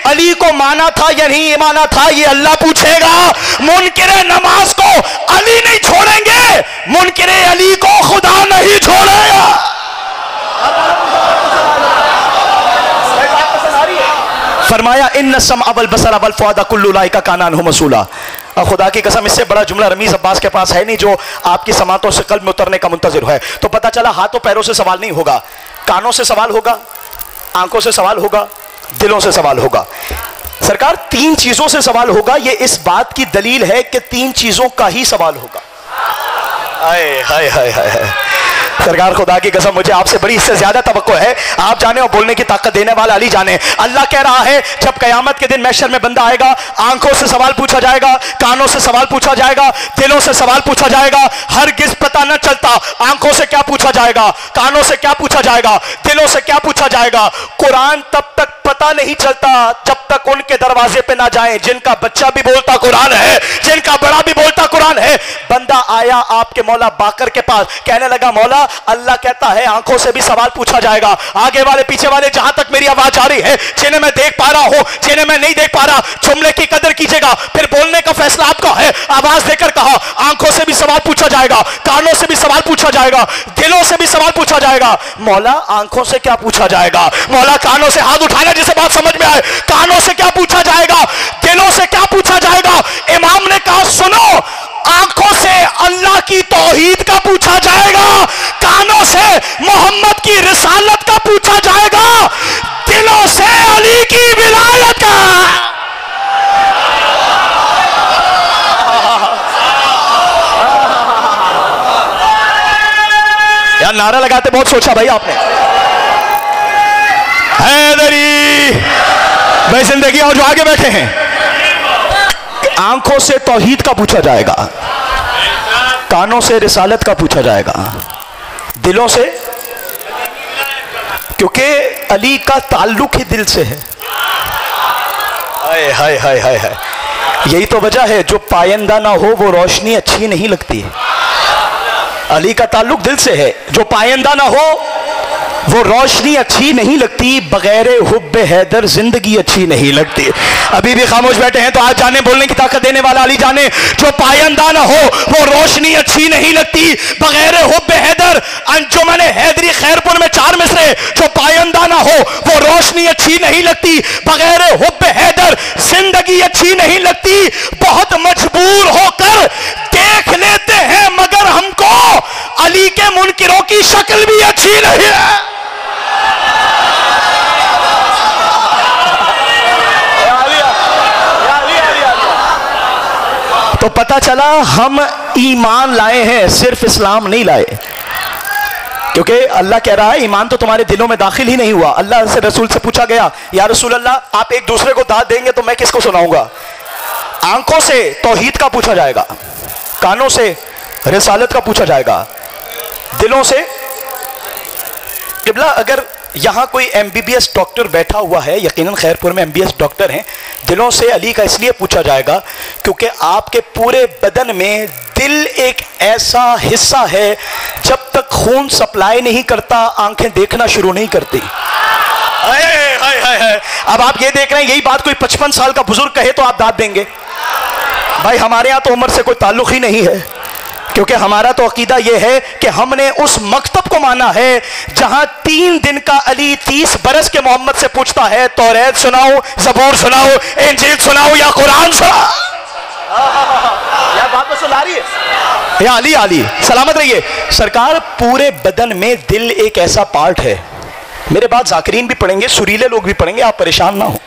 अली को माना था या नहीं माना था ये अल्लाह पूछेगा। मुनकिरे नमाज को अली नहीं छोड़ेंगे, मुनकिरे अली को खुदा नहीं छोड़ेगा। फरमाया इन सम अवल बसर अवल फुआदा कुल्लु लाइका काना अन्हु मसूला। और खुदा की कसम इससे बड़ा जुमला रमीज अब्बास के पास है नहीं जो आपकी समातों से कल्ब में उतरने का मुंतजिर है। तो पता चला हाथों पैरों से सवाल नहीं होगा, कानों से सवाल होगा, आंखों से सवाल होगा, दिलों से सवाल होगा। सरकार 3 चीजों से सवाल होगा, ये इस बात की दलील है कि 3 चीजों का ही सवाल होगा। हाय हाय हाय हाय सरकार खुदा की कसम मुझे आपसे बड़ी इससे ज्यादा तवक्को है, आप जाने और बोलने की ताकत देने वाला अली जाने। अल्लाह कह रहा है जब कयामत के दिन महशर में बंदा आएगा, आंखों से सवाल पूछा जाएगा, कानों से सवाल पूछा जाएगा, दिलों से सवाल पूछा जाएगा। हरगिज़ पता न चलता आंखों से क्या पूछा जाएगा, कानों से क्या पूछा जाएगा, दिलों से क्या पूछा जाएगा। कुरान तब तक पता नहीं चलता जब तक उनके दरवाजे पे ना जाएं जिनका बच्चा भी बोलता कुरान है, जिनका बड़ा भी बोलता कुरान है। बंदा आया आपके मौला बाकर के पास, कहने लगा मौला अल्लाह कहता है आंखों से भी सवाल पूछा जाएगा। आगे वाले पीछे वाले जहां तक मेरी आवाज आ रही है, जिन्हें मैं देख पा रहा हूं, जिन्हें मैं नहीं देख पा रहा, जुमले की कदर कीजिएगा, फिर बोलने का फैसला आपका है। आवाज देकर कहा आंखों से भी सवाल पूछा जाएगा, कानों से भी सवाल पूछा जाएगा, दिलों से भी सवाल पूछा जाएगा। मौला आंखों से क्या पूछा जाएगा? मौला कानों से हाथ उठाना जिसे बात समझ में आए, कानों से क्या पूछा जाएगा, दिलों से क्या पूछा जाएगा? इमाम ने कहा सुनो, आंखों से अल्लाह की तौहीद का पूछा जाएगा, कानों से मोहम्मद की रिसालत का पूछा जाएगा, दिलों से अली की विलायत का। यार नारा लगाते बहुत सोचा भाई आपने। हैदरी भाई जिंदगी और जो आगे बैठे हैं, आंखों से तौहीद का पूछा जाएगा, कानों से रिसालत का पूछा जाएगा, दिलों से, क्योंकि अली का ताल्लुक ही दिल से है। हाय हाय हाय हाय हाय, यही तो वजह है जो पायंदा ना हो वो रोशनी अच्छी नहीं लगती है। अली का ताल्लुक दिल से है, जो पायंदा ना हो वो रोशनी अच्छी नहीं लगती, बगैर हुब्बे हैदर जिंदगी अच्छी नहीं लगती। अभी भी खामोश बैठे हैं तो आज जाने बोलने की ताकत देने वाला अली जाने, जो पायंदा ना हो वो रोशनी अच्छी नहीं लगती, बगैर हुब्बे हैदर। अंजुमन हैदरी खैरपुर में 4 मिसरे, जो पायंदा ना हो वो रोशनी अच्छी नहीं लगती, बगैर हुब्बे हैदर जिंदगी अच्छी नहीं लगती। बहुत मजबूर होकर देख लेते हैं मगर हमको अली के मुनकिरों की शक्ल भी अच्छी नहीं है। तो पता चला हम ईमान लाए हैं, सिर्फ इस्लाम नहीं लाए, क्योंकि अल्लाह कह रहा है ईमान तो तुम्हारे दिलों में दाखिल ही नहीं हुआ। अल्लाह से रसूल से पूछा गया या रसूल अल्लाह आप एक दूसरे को दाद देंगे तो मैं किसको सुनाऊंगा? आंखों से तौहीद का पूछा जाएगा, कानों से रिसालत का पूछा जाएगा, दिलों से। किबला अगर यहाँ कोई MBBS डॉक्टर बैठा हुआ है, यकीनन खैरपुर में MBBS डॉक्टर हैं, दिलों से अली का इसलिए पूछा जाएगा क्योंकि आपके पूरे बदन में दिल एक ऐसा हिस्सा है जब तक खून सप्लाई नहीं करता आंखें देखना शुरू नहीं करती। अब आप ये देख रहे हैं, यही बात कोई 55 साल का बुजुर्ग कहे तो आप दाद देंगे? भाई हमारे यहाँ तो उम्र से कोई ताल्लुक ही नहीं है, क्योंकि हमारा तो अकीदा यह है कि हमने उस मकतब को माना है जहां 3 दिन का अली 30 बरस के मोहम्मद से पूछता है तौरात सुनाओ, ज़बूर सुनाओ, इंजील सुनाओ या कुरान सुनाओ। यार बात तो सुना रही है। या अली अली सलामत रहिए सरकार। पूरे बदन में दिल एक ऐसा पार्ट है, मेरे बाद जाकिरीन भी पढ़ेंगे, सुरीले लोग भी पढ़ेंगे, आप परेशान ना हो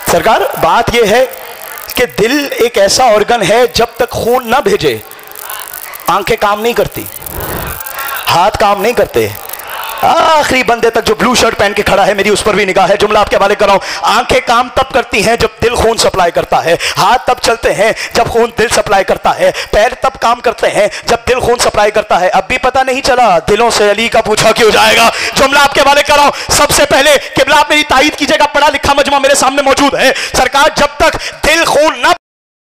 सरकार। बात यह है कि दिल एक ऐसा ऑर्गन है, जब तक खून ना भेजे आंखें काम नहीं करती, हाथ काम नहीं करते। आखिरी बंदे तक जो ब्लू शर्ट पहन के खड़ा है, मेरी उस पर भी निगाह है, जुमला आपके हवाले कर रहा हूं। आंखें काम तब करती हैं जब दिल खून सप्लाई करता है, हाथ तब चलते हैं जब खून दिल सप्लाई करता है, पैर तब काम करते हैं जब दिल खून सप्लाई करता है। अब भी पता नहीं चला दिलों से अली का पूछा क्यों जाएगा। जुमला आपके हवाले कर रहा हूं। सबसे पहले किबला आप मेरी तायीद कीजिएगा, पढ़ा लिखा मजमा मेरे सामने मौजूद है सरकार। जब तक दिल खून ना,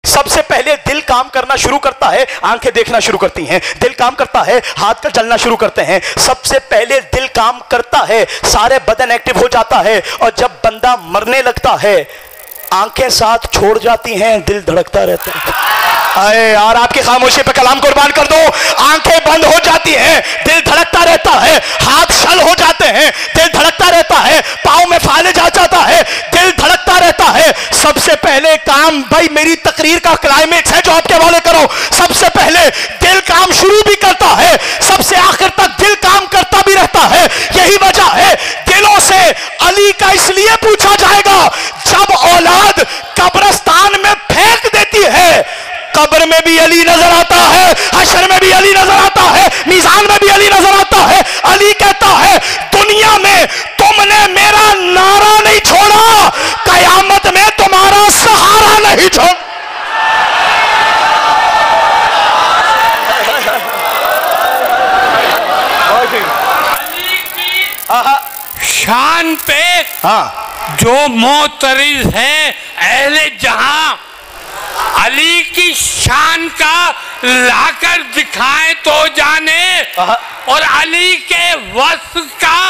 सबसे पहले दिल काम करना शुरू करता है, आंखें देखना शुरू करती हैं, दिल काम करता है, हाथ का चलना शुरू करते हैं। सबसे पहले दिल काम करता है, सारे बदन एक्टिव हो जाता है, और जब बंदा मरने लगता है आंखें साथ छोड़ जाती हैं, दिल धड़कता रहता है। अरे यार आपकी खामोशी पे कलाम कुर्बान कर दो। आंखें बंद हो जाती हैं, दिल धड़कता रहता है, हाथ शल हो जाते हैं, दिल धड़कता रहता है, पाँव में फालिज आ जाता है, दिल धड़कता रहता है। सबसे पहले काम, भाई मेरी तकरीर का क्लाइमेक्स है जो आपके हवाले करो, सबसे पहले दिल काम शुरू भी करता है, सबसे आखिर तक दिल काम करता भी रहता है। यही वजह है दिलों से अली का इसलिए पूछा जाएगा, जब औलाद कब्रिस्तान में फेंक देती है, कब्र में भी अली नजर आता है, हशर में भी अली नजर आता है, मीजान में भी अली नजर आता है। अली कहता है दुनिया में तुमने मेरा नारा नहीं छोड़ा, कयामत में तुम्हारा सहारा नहीं छोड़। शान पे हाँ जो मोतरिज है अहले जहां, अली की शान का लाकर दिखाएं तो जाने, और अली के वस्फ का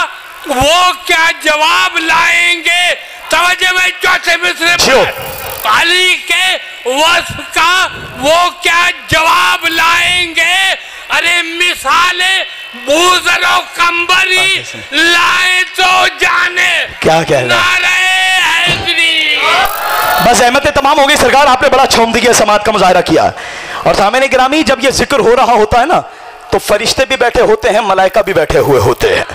वो क्या जवाब लाएंगे। तवज्जो में चौथे मिसरे पर, अली के वस्फ का वो क्या जवाब लाएंगे। अरे मिसाले बूजरो कंबरी लाए तो जाने, क्या कहना। बस अहमद तमाम हो गई सरकार, आपने बड़ा अच्छा उम्दगी समात का मुजाहरा किया। और सामने गिरामी, जब ये जिक्र हो रहा होता है ना, तो फरिश्ते भी बैठे होते हैं, मलाइका भी बैठे हुए होते हैं।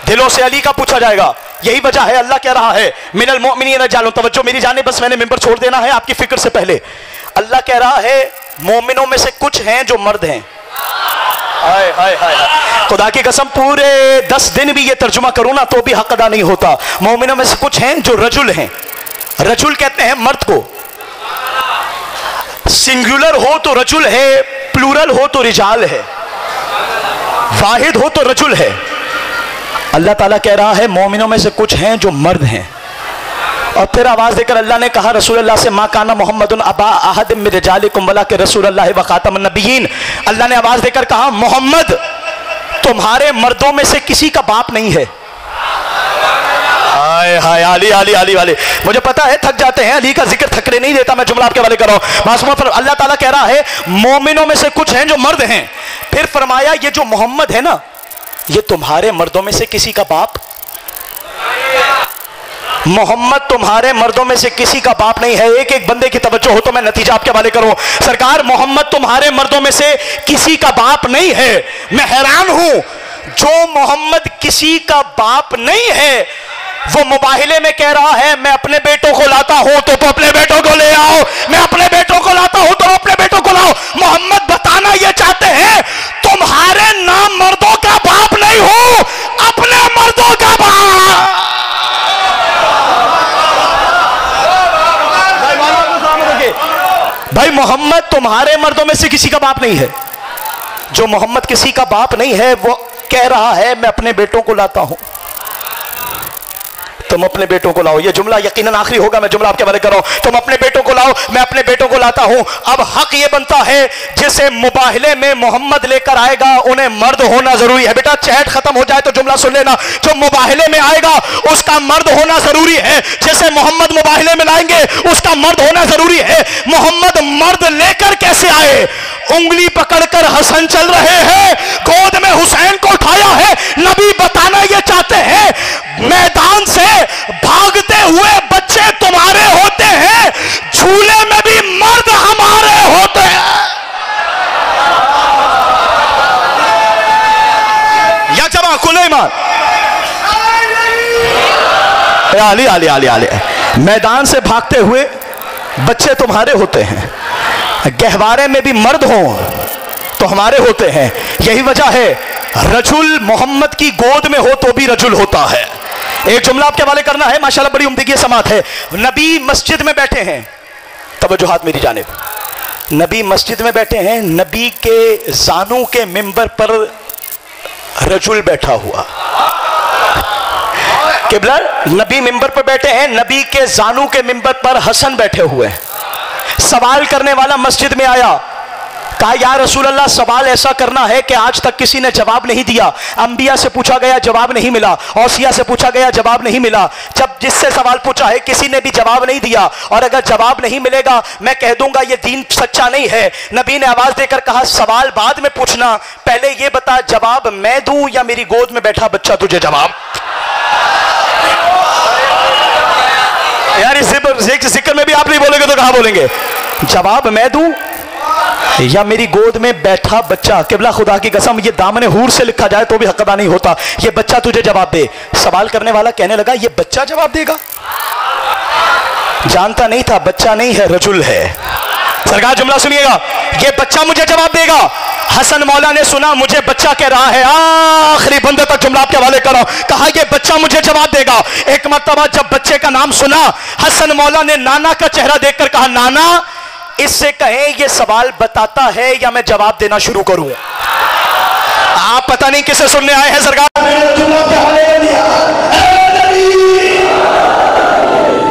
दिलों से अली का पूछा जाएगा। यही वजह है अल्लाह कह रहा है मिनल मोमिनीन रिजालुन, तवज्जो मेरी जाने, बस मैंने मिंबर छोड़ देना है आपकी फिक्र से पहले। अल्लाह कह रहा है मोमिनों में से कुछ हैं जो मर्द हैं। हाय हाय हाय, खुदा की कसम पूरे 10 दिन भी ये तर्जुमा करूं ना तो भी हक अदा नहीं होता। मोमिनों में से कुछ हैं जो रजुल हैं। रजुल कहते हैं मर्द को, सिंगुलर हो तो रजुल है, प्लूरल हो तो रिजाल है, वाहिद हो तो रजुल है। अल्लाह ताला कह रहा है मोमिनों में से कुछ हैं जो मर्द हैं। और फिर आवाज देकर अल्लाह ने कहा रसूलुल्लाह से, मा काना मुहम्मदुन अबा अहद मिन रिजालिकुम वलाकिन रसूलुल्लाह व खातमुन नबिय्यीन। अल्लाह ने आवाज देकर कहा मोहम्मद तुम्हारे मर्दों में से किसी का बाप नहीं है। हाय हाय अली अली अली वाले, मुझे पता है थक जाते हैं, अली का जिक्र थकने नहीं देता, मैं जुमला आपके वाले कर रहा हूं। मासूमा पर अल्लाह ताला कह रहा है मोमिनों में से कुछ हैं जो मर्द हैं। फिर फरमाया ये जो मोहम्मद है ना, ये तुम्हारे मर्दों में से किसी का बाप, मोहम्मद तुम्हारे मर्दों में से किसी का बाप नहीं है। एक एक बंदे की तवज्जो हो तो मैं नतीजा आपके हवाले करूं। सरकार मोहम्मद तुम्हारे मर्दों में से किसी का बाप नहीं है। मैं हैरान हूं, जो मोहम्मद किसी का बाप नहीं है वो मुबाहिले में कह रहा है मैं अपने बेटों को लाता हूं तो अपने बेटों को ले आओ, मैं अपने बेटों को लाता हूं तो अपने बेटों को लाओ। मोहम्मद बताना यह चाहते हैं तुम्हारे नाम मर्दों का बाप नहीं हो, अपने मर्दों का बाप। भाई मोहम्मद तुम्हारे मर्दों में से किसी का बाप नहीं है। जो मोहम्मद किसी का बाप नहीं है वो कह रहा है मैं अपने बेटों को लाता हूं, तुम अपने बेटों को लाओ। ये जुमला यकीनन आखिरी होगा, मैं जुमला आपके बारे कर रहा हूं, तुम अपने बेटों को लाओ, मैं अपने बेटों को लाता हूं। अब हक ये बनता है जिसे मुबाहिले में मोहम्मद लेकर आएगा उन्हें मर्द होना जरूरी है। बेटा चैट खत्म हो जाए तो जुमला सुन लेना, जो मुबाहिले में आएगा उसका मर्द होना जरूरी है। जैसे मोहम्मद मुबाहिले में लाएंगे उसका मर्द होना जरूरी है। मोहम्मद मर्द लेकर कैसे आए? उंगली पकड़कर हसन चल रहे हैं, गोद में हुसैन को उठाया है। नबी बताना ये चाहते हैं मैदान से भागते हुए बच्चे तुम्हारे होते हैं, झूले में भी मर्द आली आली आली आली। मैदान से भागते हुए बच्चे तुम्हारे होते हैं, गहवारे में भी मर्द हो तो हमारे होते हैं। यही वजह है रजुल मोहम्मद की गोद में हो तो भी रजुल होता है। एक जुमला आपके हवाले करना है, माशाल्लाह बड़ी उम्दगी समात है। नबी मस्जिद में बैठे हैं, तवज्जुहात मेरी जानिब, नबी मस्जिद में बैठे हैं, नबी के जानू के मिंबर पर रजुल बैठा हुआ। किबला, नबी मिंबर पर बैठे हैं, नबी के जानू के मिंबर पर हसन बैठे हुए हैं। सवाल करने वाला मस्जिद में आया, कहा या रसूल अल्लाह सवाल ऐसा करना है कि आज तक किसी ने जवाब नहीं दिया। अंबिया से पूछा गया जवाब नहीं मिला, औसिया से पूछा गया जवाब नहीं मिला। जब जिससे सवाल पूछा है किसी ने भी जवाब नहीं दिया, और अगर जवाब नहीं मिलेगा मैं कह दूंगा ये दीन सच्चा नहीं है। नबी ने आवाज देकर कहा सवाल बाद में पूछना, पहले ये बता जवाब मैं दूं या मेरी गोद में बैठा बच्चा तुझे जवाब। यार इस जिक्र में भी आप नहीं बोलेंगे तो कहां बोलेंगे? जवाब मैं दूं या मेरी गोद में बैठा बच्चा। किबला खुदा की कसम ये दामने हूर से लिखा जाए तो भी हक अदा नहीं होता। ये बच्चा तुझे जवाब दे। सवाल करने वाला कहने लगा ये बच्चा जवाब देगा। जानता नहीं था बच्चा नहीं है रजुल है। सरकार जुमला सुनिएगा, ये बच्चा मुझे जवाब देगा। हसन मौला ने सुना मुझे बच्चा कह रहा है, आखिरी बंदे तक जुमला आपके हवाले करो। कहा ये बच्चा मुझे जवाब देगा। एक मर्तबा जब बच्चे का नाम सुना, हसन मौला ने नाना का चेहरा देखकर कहा नाना इससे कहें ये सवाल बताता है या मैं जवाब देना शुरू करूं। आप पता नहीं किसे सुनने आए हैं सरकार।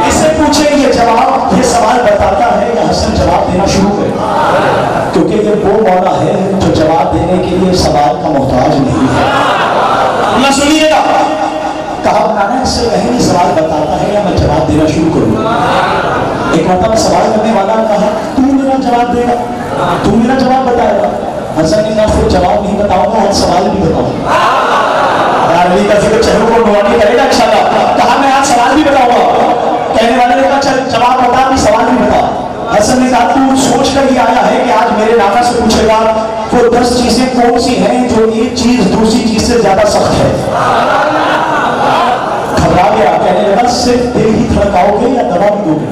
इससे पूछे ये जवाब, ये सवाल बताता है या हसन जवाब देना शुरू करे, क्योंकि ये वो मौला है जो जवाब देने के लिए सवाल का मोहताज नहीं है। ना सुनिएगा, कहा नाना इससे कहें ये सवाल बताता है या मैं जवाब देना शुरू करूं। एक मतलब सवाल करने वाला कहा तू मेरा जवाब देगा, तू मेरा जवाब बताएगा। हसन ने कहा सिर्फ जवाब नहीं बताऊंगा आज सवाल भी बताऊंगा। अली का जिक्र चेहरों को नुमानी करेगा इंशाअल्लाह। कहा मैं आज सवाल भी बताऊंगा। कहने वाले ने कहा चल जवाब बता भी सवाल भी बता। हसन ने कहा तू सोच कर ही आया है कि आज मेरे नाना से पूछेगा वो 10 चीजें कौन सी हैं जो एक चीज दूसरी चीज से ज्यादा सख्त है। घबरा गया, कहने लगा सिर्फ दिल ही धड़काओगे या दवा भी दोगे।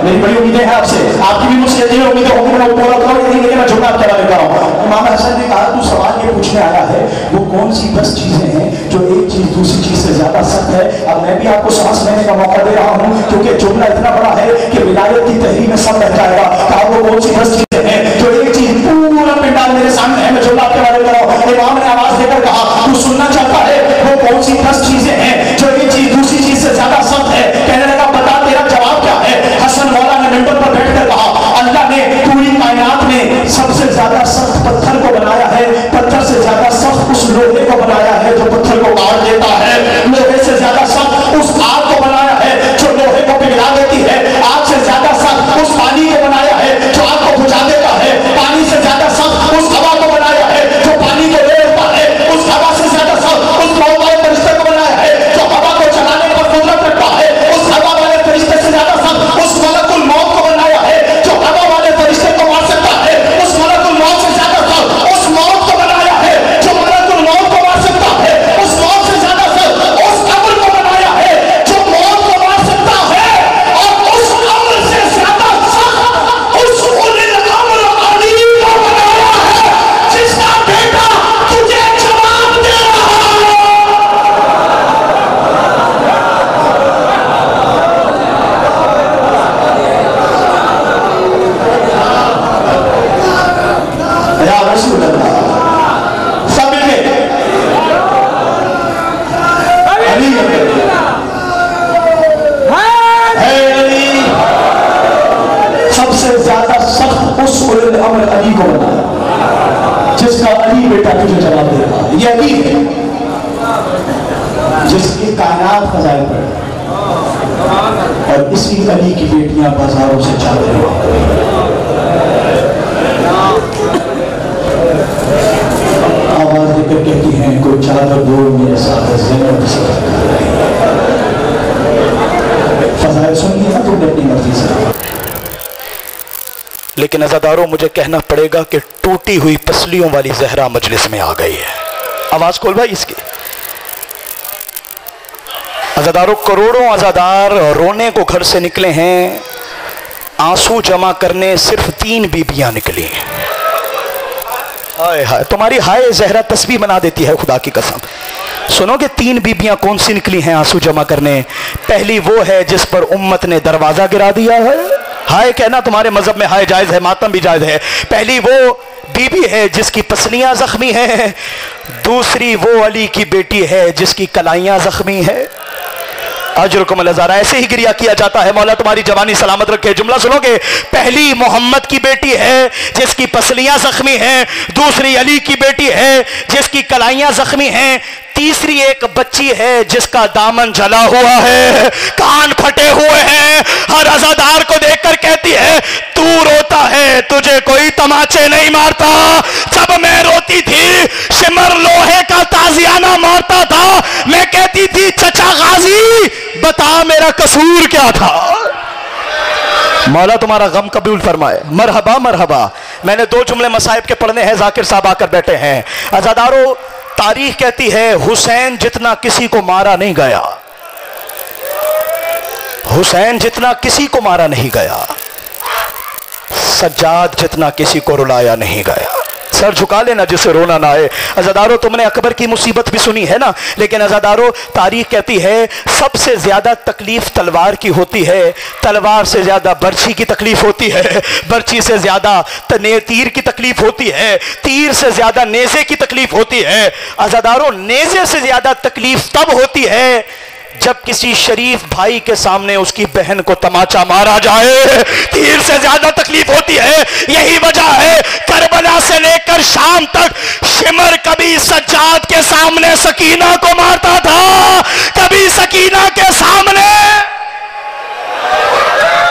मेरी बड़ी उम्मीदें हैं आपसे, आपकी भी मुझसे ये उम्मीदें होंगी, मैं पूरा करूं लेकिन मैं झूठा क्या कर रहा हूं। इमाम हसन ने कहा तू सवाल ये पूछने आया है वो कौन सी 10 चीजें हैं जो एक चीज दूसरी चीज से ज्यादा सख्त है। अब मैं भी आपको सांस लेने का मौका दे रहा हूं क्योंकि जुमला इतना बड़ा है कि विलायत की तहरीर में सब रह जाएगा। कहा वो कौन सी 10 चीजें हैं जो एक चीज पूरा पिंडाल मेरे सामने है, मैं जुमला आपके बारे में कर रहा हूं। इमाम ने आवाज देकर कहा तू सुनना चाहता है वो कौन सी 10 चीजें हैं जो एक चीज दूसरी चीज से ज्यादा सख्त है। कहने लगा बता तेरा जवाब क्या है। हसन मौला ने मिंबर पर बैठकर कहा अल्लाह ने पूरी कायनात में सबसे ज्यादा सख्त पत्थर को बनाया है, पत्थर से ज्यादा सख्त उस लोहे को बनाया है जो पत्थर को काट देता है, लोहे से ज्यादा सख्त उस आग को बनाया है जो लोहे को पिघला देती है, आग से ज्यादा सख्त उस पानी को बनाया है जो आग को बुझा देता है, पानी से ज्यादा सख्त उस हवा को बनाया है जो पानी को ले लेता है, उस हवा से ज्यादा सख्त उस मौत वाले फरिश्ते को बनाया है जो हवा को चलाने पर कुदरत रखता है, उस हवा वाले फरिश्ते से ज्यादा सख्त उस मलकुल मौत को बनाया है जो हवा वाले फरिश्ते को मार सकता है, उस मलकुल मौत से ज्यादा सख्त उस मौत को बनाया है जो मलकुल मौत को मार सकता है, उस मौत से ज्यादा सख्त उस कब्र को बनाया है जो मौत को मार सकता है, और उस कब्र से ज्यादा सख्त उस उलिल अम्र अली को बनाया है जिसका बेटा तुझे जवाब दे रहा है। या रसूल अल्लाह सब मिलके अली है अली सबसे ज्यादा सख्त उस उलिल अम्र अली को बनाया जिसका अली बेटा तुझे जवाब देगा। ये अली है जिसकी कायनात खजाए पर और इसी अली की बेटियां बाजारों से चाहते हैं। आवाज लेकर कहती हैं कोई चादर दो मेरे साथ फजाइल सुन लिया तुमने अपनी मर्जी से। लेकिन अज़ादारों मुझे कहना पड़ेगा कि टूटी हुई पसलियों वाली जहरा मजलिस में आ गई है। आवाज खोल भाई इसकी। अज़ादारों, करोड़ों अज़ादार रोने को घर से निकले हैं, आंसू जमा करने सिर्फ 3 बीबियां निकली। हाय हाय, तुम्हारी हाय जहरा तस्बीह बना देती है खुदा की कसम। सुनोगे 3 बीबियां कौन सी निकली हैं आंसू जमा करने? पहली वो है जिस पर उम्मत ने दरवाजा गिरा दिया है। हाय कहना तुम्हारे मजहब में हाय जायज है, मातम भी जायज है। पहली वो बीबी है जिसकी पसलियां जख्मी हैं, दूसरी वो अली की बेटी है जिसकी कलाइयां जख्मी है। अजरुकुम अल-अज़ारा, ऐसे ही गिरिया किया जाता है। मौला तुम्हारी जवानी सलामत रखे। जुमला सुनोगे, पहली मोहम्मद की बेटी है जिसकी पसलियां जख्मी हैं, दूसरी अली की बेटी है जिसकी कलाइयां जख्मी हैं, तीसरी एक बच्ची है जिसका दामन जला हुआ है, कान फटे हुए हैं। हर अज़ादार को देखकर कहती है तू रोता है, तुझे कोई तमाचे नहीं मारता। जब मैं रोती थी शिमर लोहे का ताजियाना मारता था, मैं कहती थी चचा गाजी बता मेरा कसूर क्या था। मौला तुम्हारा गम कबूल फरमाए। मरहबा मरहबा। मैंने 2 जुमले मसाइब के पढ़ने हैं, जाकिर साहब आकर बैठे हैं। अज़ादारों, तारीख कहती है हुसैन जितना किसी को मारा नहीं गया, हुसैन जितना किसी को मारा नहीं गया, सज्जाद जितना किसी को रुलाया नहीं गया। सर झुका लेना जिसे रोना ना आए। अज़ादारों, तुमने अकबर की मुसीबत भी सुनी है ना, लेकिन अज़ादारों तारीख कहती है सबसे ज्यादा तकलीफ तलवार की होती है, तलवार से ज्यादा बर्छी की तकलीफ होती है, बर्छी से ज्यादा तीर की तकलीफ होती है, तीर से ज्यादा नेज़े की तकलीफ होती है। अज़ादारों, नेज़े से ज्यादा तकलीफ तब होती है जब किसी शरीफ भाई के सामने उसकी बहन को तमाचा मारा जाए। तीर से ज्यादा तकलीफ होती है। यही वजह है करबला से लेकर शाम तक शिमर कभी सज्जाद के सामने सकीना को मारता था, कभी सकीना के सामने।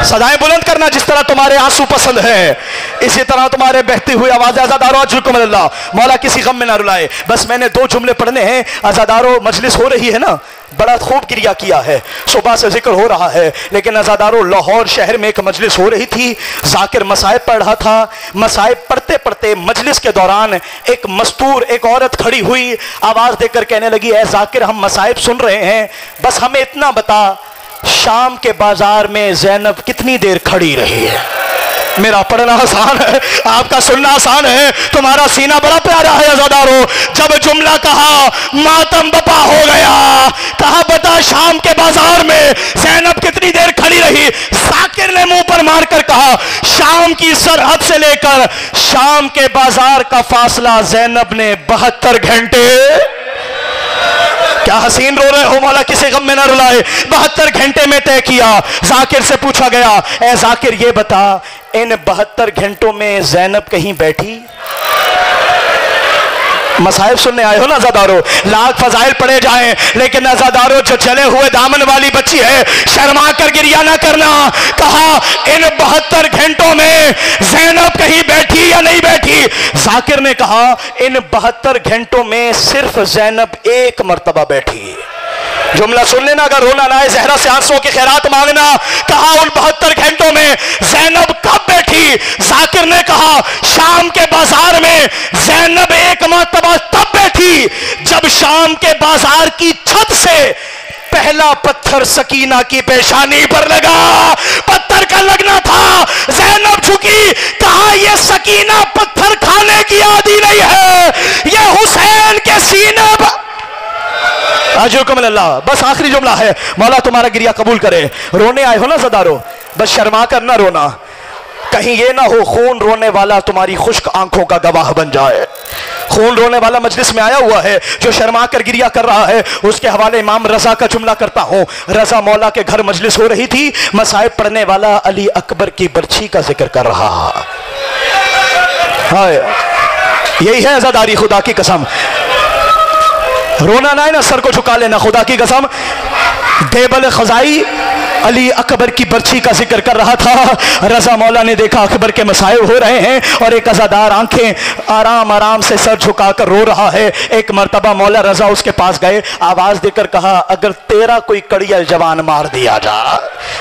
सदाएं बुलंद करना जिस तरह तुम्हारे आंसू पसंद है, इसी तरह तुम्हारे बहती हुई आवाज़। अज़ादारों, अजरुकुम अल्लाह, मौला किसी गम में ना रुलाए। बस मैंने 2 जुमले पढ़ने हैं। अज़ादारों, मजलिस हो रही है ना, बड़ा खूब गिरिया किया है, सुबह से जिक्र हो रहा है। लेकिन अज़ादारों, लाहौर शहर में एक मजलिस हो रही थी, जाकिर मसाइब पढ़ रहा था। मसाइब पढ़ते पढ़ते मजलिस के दौरान एक मस्तूर एक औरत खड़ी हुई, आवाज़ देकर कहने लगी, ए जाकिर, हम मसाइब सुन रहे हैं, बस हमें इतना बता शाम के बाजार में ज़ैनब कितनी देर खड़ी रही है। मेरा पढ़ना आसान है, आपका सुनना आसान है। तुम्हारा सीना बड़ा प्यारा है अज़ादारों। जब जुमला कहा मातम बपा हो गया, कहा बता शाम के बाजार में ज़ैनब कितनी देर खड़ी रही। जाकिर ने मुंह पर मारकर कहा शाम की सरहद से लेकर शाम के बाजार का फासला ज़ैनब ने 72 घंटे। क्या हसीन रो रहे हो, मौला किसी गम में ना रुलाए। 72 घंटे में तय किया। जाकिर से पूछा गया, ए जाकिर ये बता इन 72 घंटों में ज़ैनब कहीं बैठी? मसाइब सुनने आए हो ना अज़ादारों, लाख फजाइल पढ़े जाएं, लेकिन अज़ादारों जो चले हुए दामन वाली बच्ची है, शर्मा कर गिरिया ना करना। कहा इन 72 घंटों में ज़ैनब कहीं बैठी या नहीं बैठी? जाकिर ने कहा इन 72 घंटों में सिर्फ ज़ैनब 1 मर्तबा बैठी। जुमला सुन लेना, अगर रोना ना आए ज़हरा से आंसुओं की खैरात मांगना। कहा उन 72 घंटों में ज़ैनब कब बैठी? जाकिर ने कहा शाम के बाजार में ज़ैनब 1 मर्तबा तब बैठी जब शाम के बाजार की छत से पहला पत्थर सकीना की पेशानी पर लगा। पत्थर का लगना था, ज़ैनब झुकी, कहा यह सकीना पत्थर खाने की आदी नहीं है, यह हुसैन के सीने पर। अजरुकुम अल्लाह। बस आखिरी जुमला है, मौला तुम्हारा गिरिया कबूल करे। रोने आए हो ना अज़ादारों, बस शर्मा कर ना रोना, कहीं ये ना हो खून रोने वाला तुम्हारी खुश्क आंखों का गवाह बन जाए। खून रोने वाला मजलिस में आया हुआ है, जो शर्मा कर गिरिया कर रहा है, उसके हवाले इमाम रजा का जुमला करता हूं। रजा मौला के घर मजलिस हो रही थी, मसाइब पढ़ने वाला अली अकबर की बर्छी का जिक्र कर रहा। हाय, यही है अज़ादारी, खुदा की कसम। रोना ना है ना, सर को झुका लेना, खुदा की कसम। देबल खजाई अली अकबर की बर्छी का जिक्र कर रहा था। रजा मौला ने देखा अकबर के मसाइब हो रहे हैं और एक अज़ादार आंखें आराम आराम से सर झुकाकर रो रहा है। एक मर्तबा मौला रजा उसके पास गए, आवाज देकर कहा अगर तेरा कोई कड़ियल जवान मार दिया जा,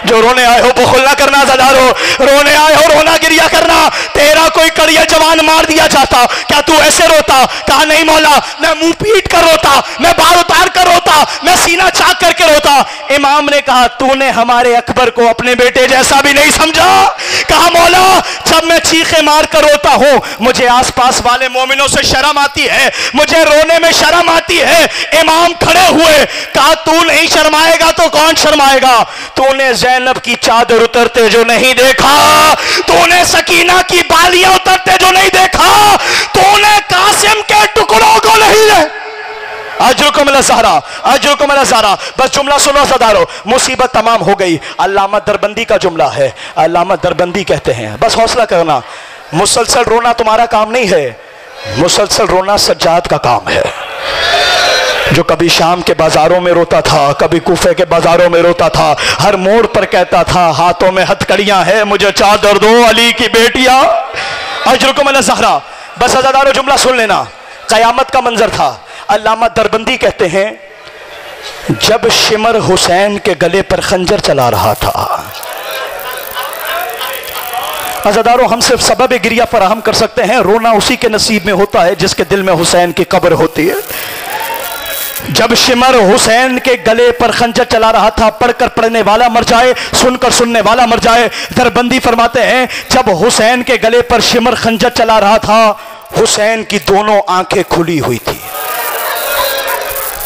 जो रोने आए हो बखुल ना करना ज़दारो, रोने आए हो रोना गिरिया करना। तेरा कोई कड़िया जवान मार दिया जाता, क्या तू ऐसे रोता? कहा नहीं मौला, मैं मुंह पीट कर रोता, मैं बाल उतार कर रोता, मैं सीना चाक करके रोता। इमाम ने कहा तूने हमारे अकबर को अपने बेटे जैसा भी नहीं समझा। कहा मौला, जब मैं चीखे मार कर रोता हूं मुझे आसपास वाले मोमिनों से शर्म आती है, मुझे रोने में शर्म आती है। इमाम खड़े हुए, कहा तू नहीं शर्माएगा तो कौन शर्माएगा? तूने ज़ैनब की चादर उतरते जो नहीं देखा, तूने सकीना की बालियां उतरते जो नहीं देखा, तूने कासिम के टुकड़ों को नहीं दे। अजरुकुम अला ज़हरा, अजरुकुम अला ज़हरा। बस जुमला सुनो ज़दारो, मुसीबत तमाम हो गई। अल्लामा दरबंदी का जुमला है, अल्लामा दरबंदी कहते हैं बस हौसला करना, मुसलसल रोना तुम्हारा काम नहीं है, मुसलसल रोना सज्जाद का काम है, जो कभी शाम के बाजारों में रोता था, कभी कूफे के बाजारों में रोता था, हर मोड़ पर कहता था हाथों में हथकड़ियां हैं, मुझे चादर दो अली की बेटियां। अजरुकुम अला ज़हरा। बस ज़दारो जुमला सुन लेना, क़यामत का मंजर था। अल्लामा दरबंदी कहते हैं जब शिमर हुसैन के गले पर खंजर चला रहा था। अज़ादारों, हम सिर्फ सबब गिरिया फराहम कर सकते हैं, रोना उसी के नसीब में होता है जिसके दिल में हुसैन की कब्र होती है। जब शिमर हुसैन के गले पर खंजर चला रहा था, पढ़कर पढ़ने वाला मर जाए, सुनकर सुनने वाला मर जाए। दरबंदी फरमाते हैं जब हुसैन के गले पर शिमर खंजर चला रहा था, हुसैन की दोनों आंखें खुली हुई थी।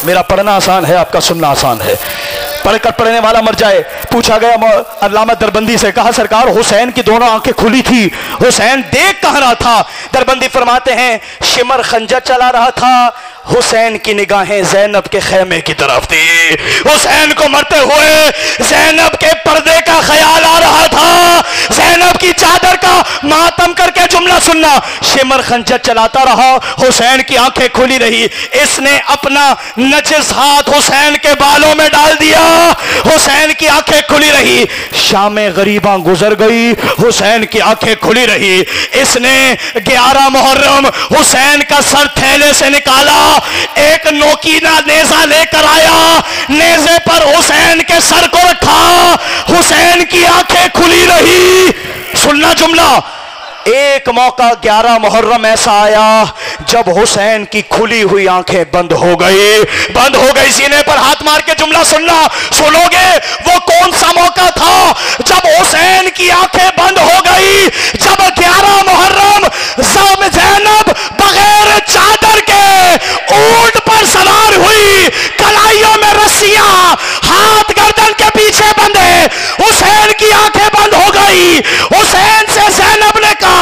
मेरा पढ़ना आसान है, आपका सुनना आसान है। पढ़कर पढ़ने वाला मर जाए। पूछा गया अल्लामा दरबंदी से, कहा सरकार हुसैन की दोनों आंखें खुली थी, हुसैन देख कहाँ रहा था? दरबंदी फरमाते हैं शिमर खंजर चला रहा था, हुसैन की निगाहें ज़ैनब के खैमे की तरफ थी। हुसैन को मरते हुए ज़ैनब के पर्दे का ख्याल आ रहा था, ज़ैनब की चादर का मातम करके जुमला सुनना। शिमर खंजर चलाता रहा, हुसैन की आंखें खुली रही। इसने अपना नजिस हाथ हुसैन के बालों में डाल दिया, हुसैन की आंखें खुली रही। शामे गरीबा गुजर गई, हुसैन की आंखें खुली रही। इसने 11 मुहर्रम हुसैन का सर थैले से निकाला, एक नोकीना नेजा लेकर आया, नेजे पर हुसैन के सर को रखा, हुसैन की आंखें खुली रही। सुनना जुमला, एक मौका 11 मुहर्रम ऐसा आया जब हुसैन की खुली हुई आंखें बंद हो गई, बंद हो गई। सीने पर हाथ मार के जुमला सुनना, सुनोगे वो कौन सा मौका था जब हुसैन की आंखें बंद हो गई? जब 11 मुहर्रम ज़ैनब बगैर चादर के ऊंट पर सवार हुई, कलाइयों में रस्सियां, हाथ गर्दन के पीछे बंधे, हुसैन की आंखें बंद हो गई। हुसैन से ज़ैनब ने कहा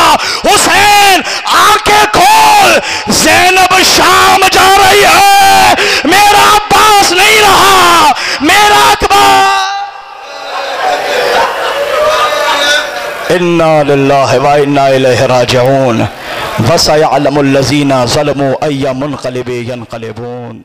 हुसैन आंखें खोल, ज़ैनब शाम जा रही है, मेरा अब्बास नहीं रहा, मेरा अकबर। इन्ना लिल्लाहि व इन्ना इलैहि राजिऊन। वसयअलमुल लज़ीना ज़लमू अय्या मुनक़लिबिन यनक़लिबून।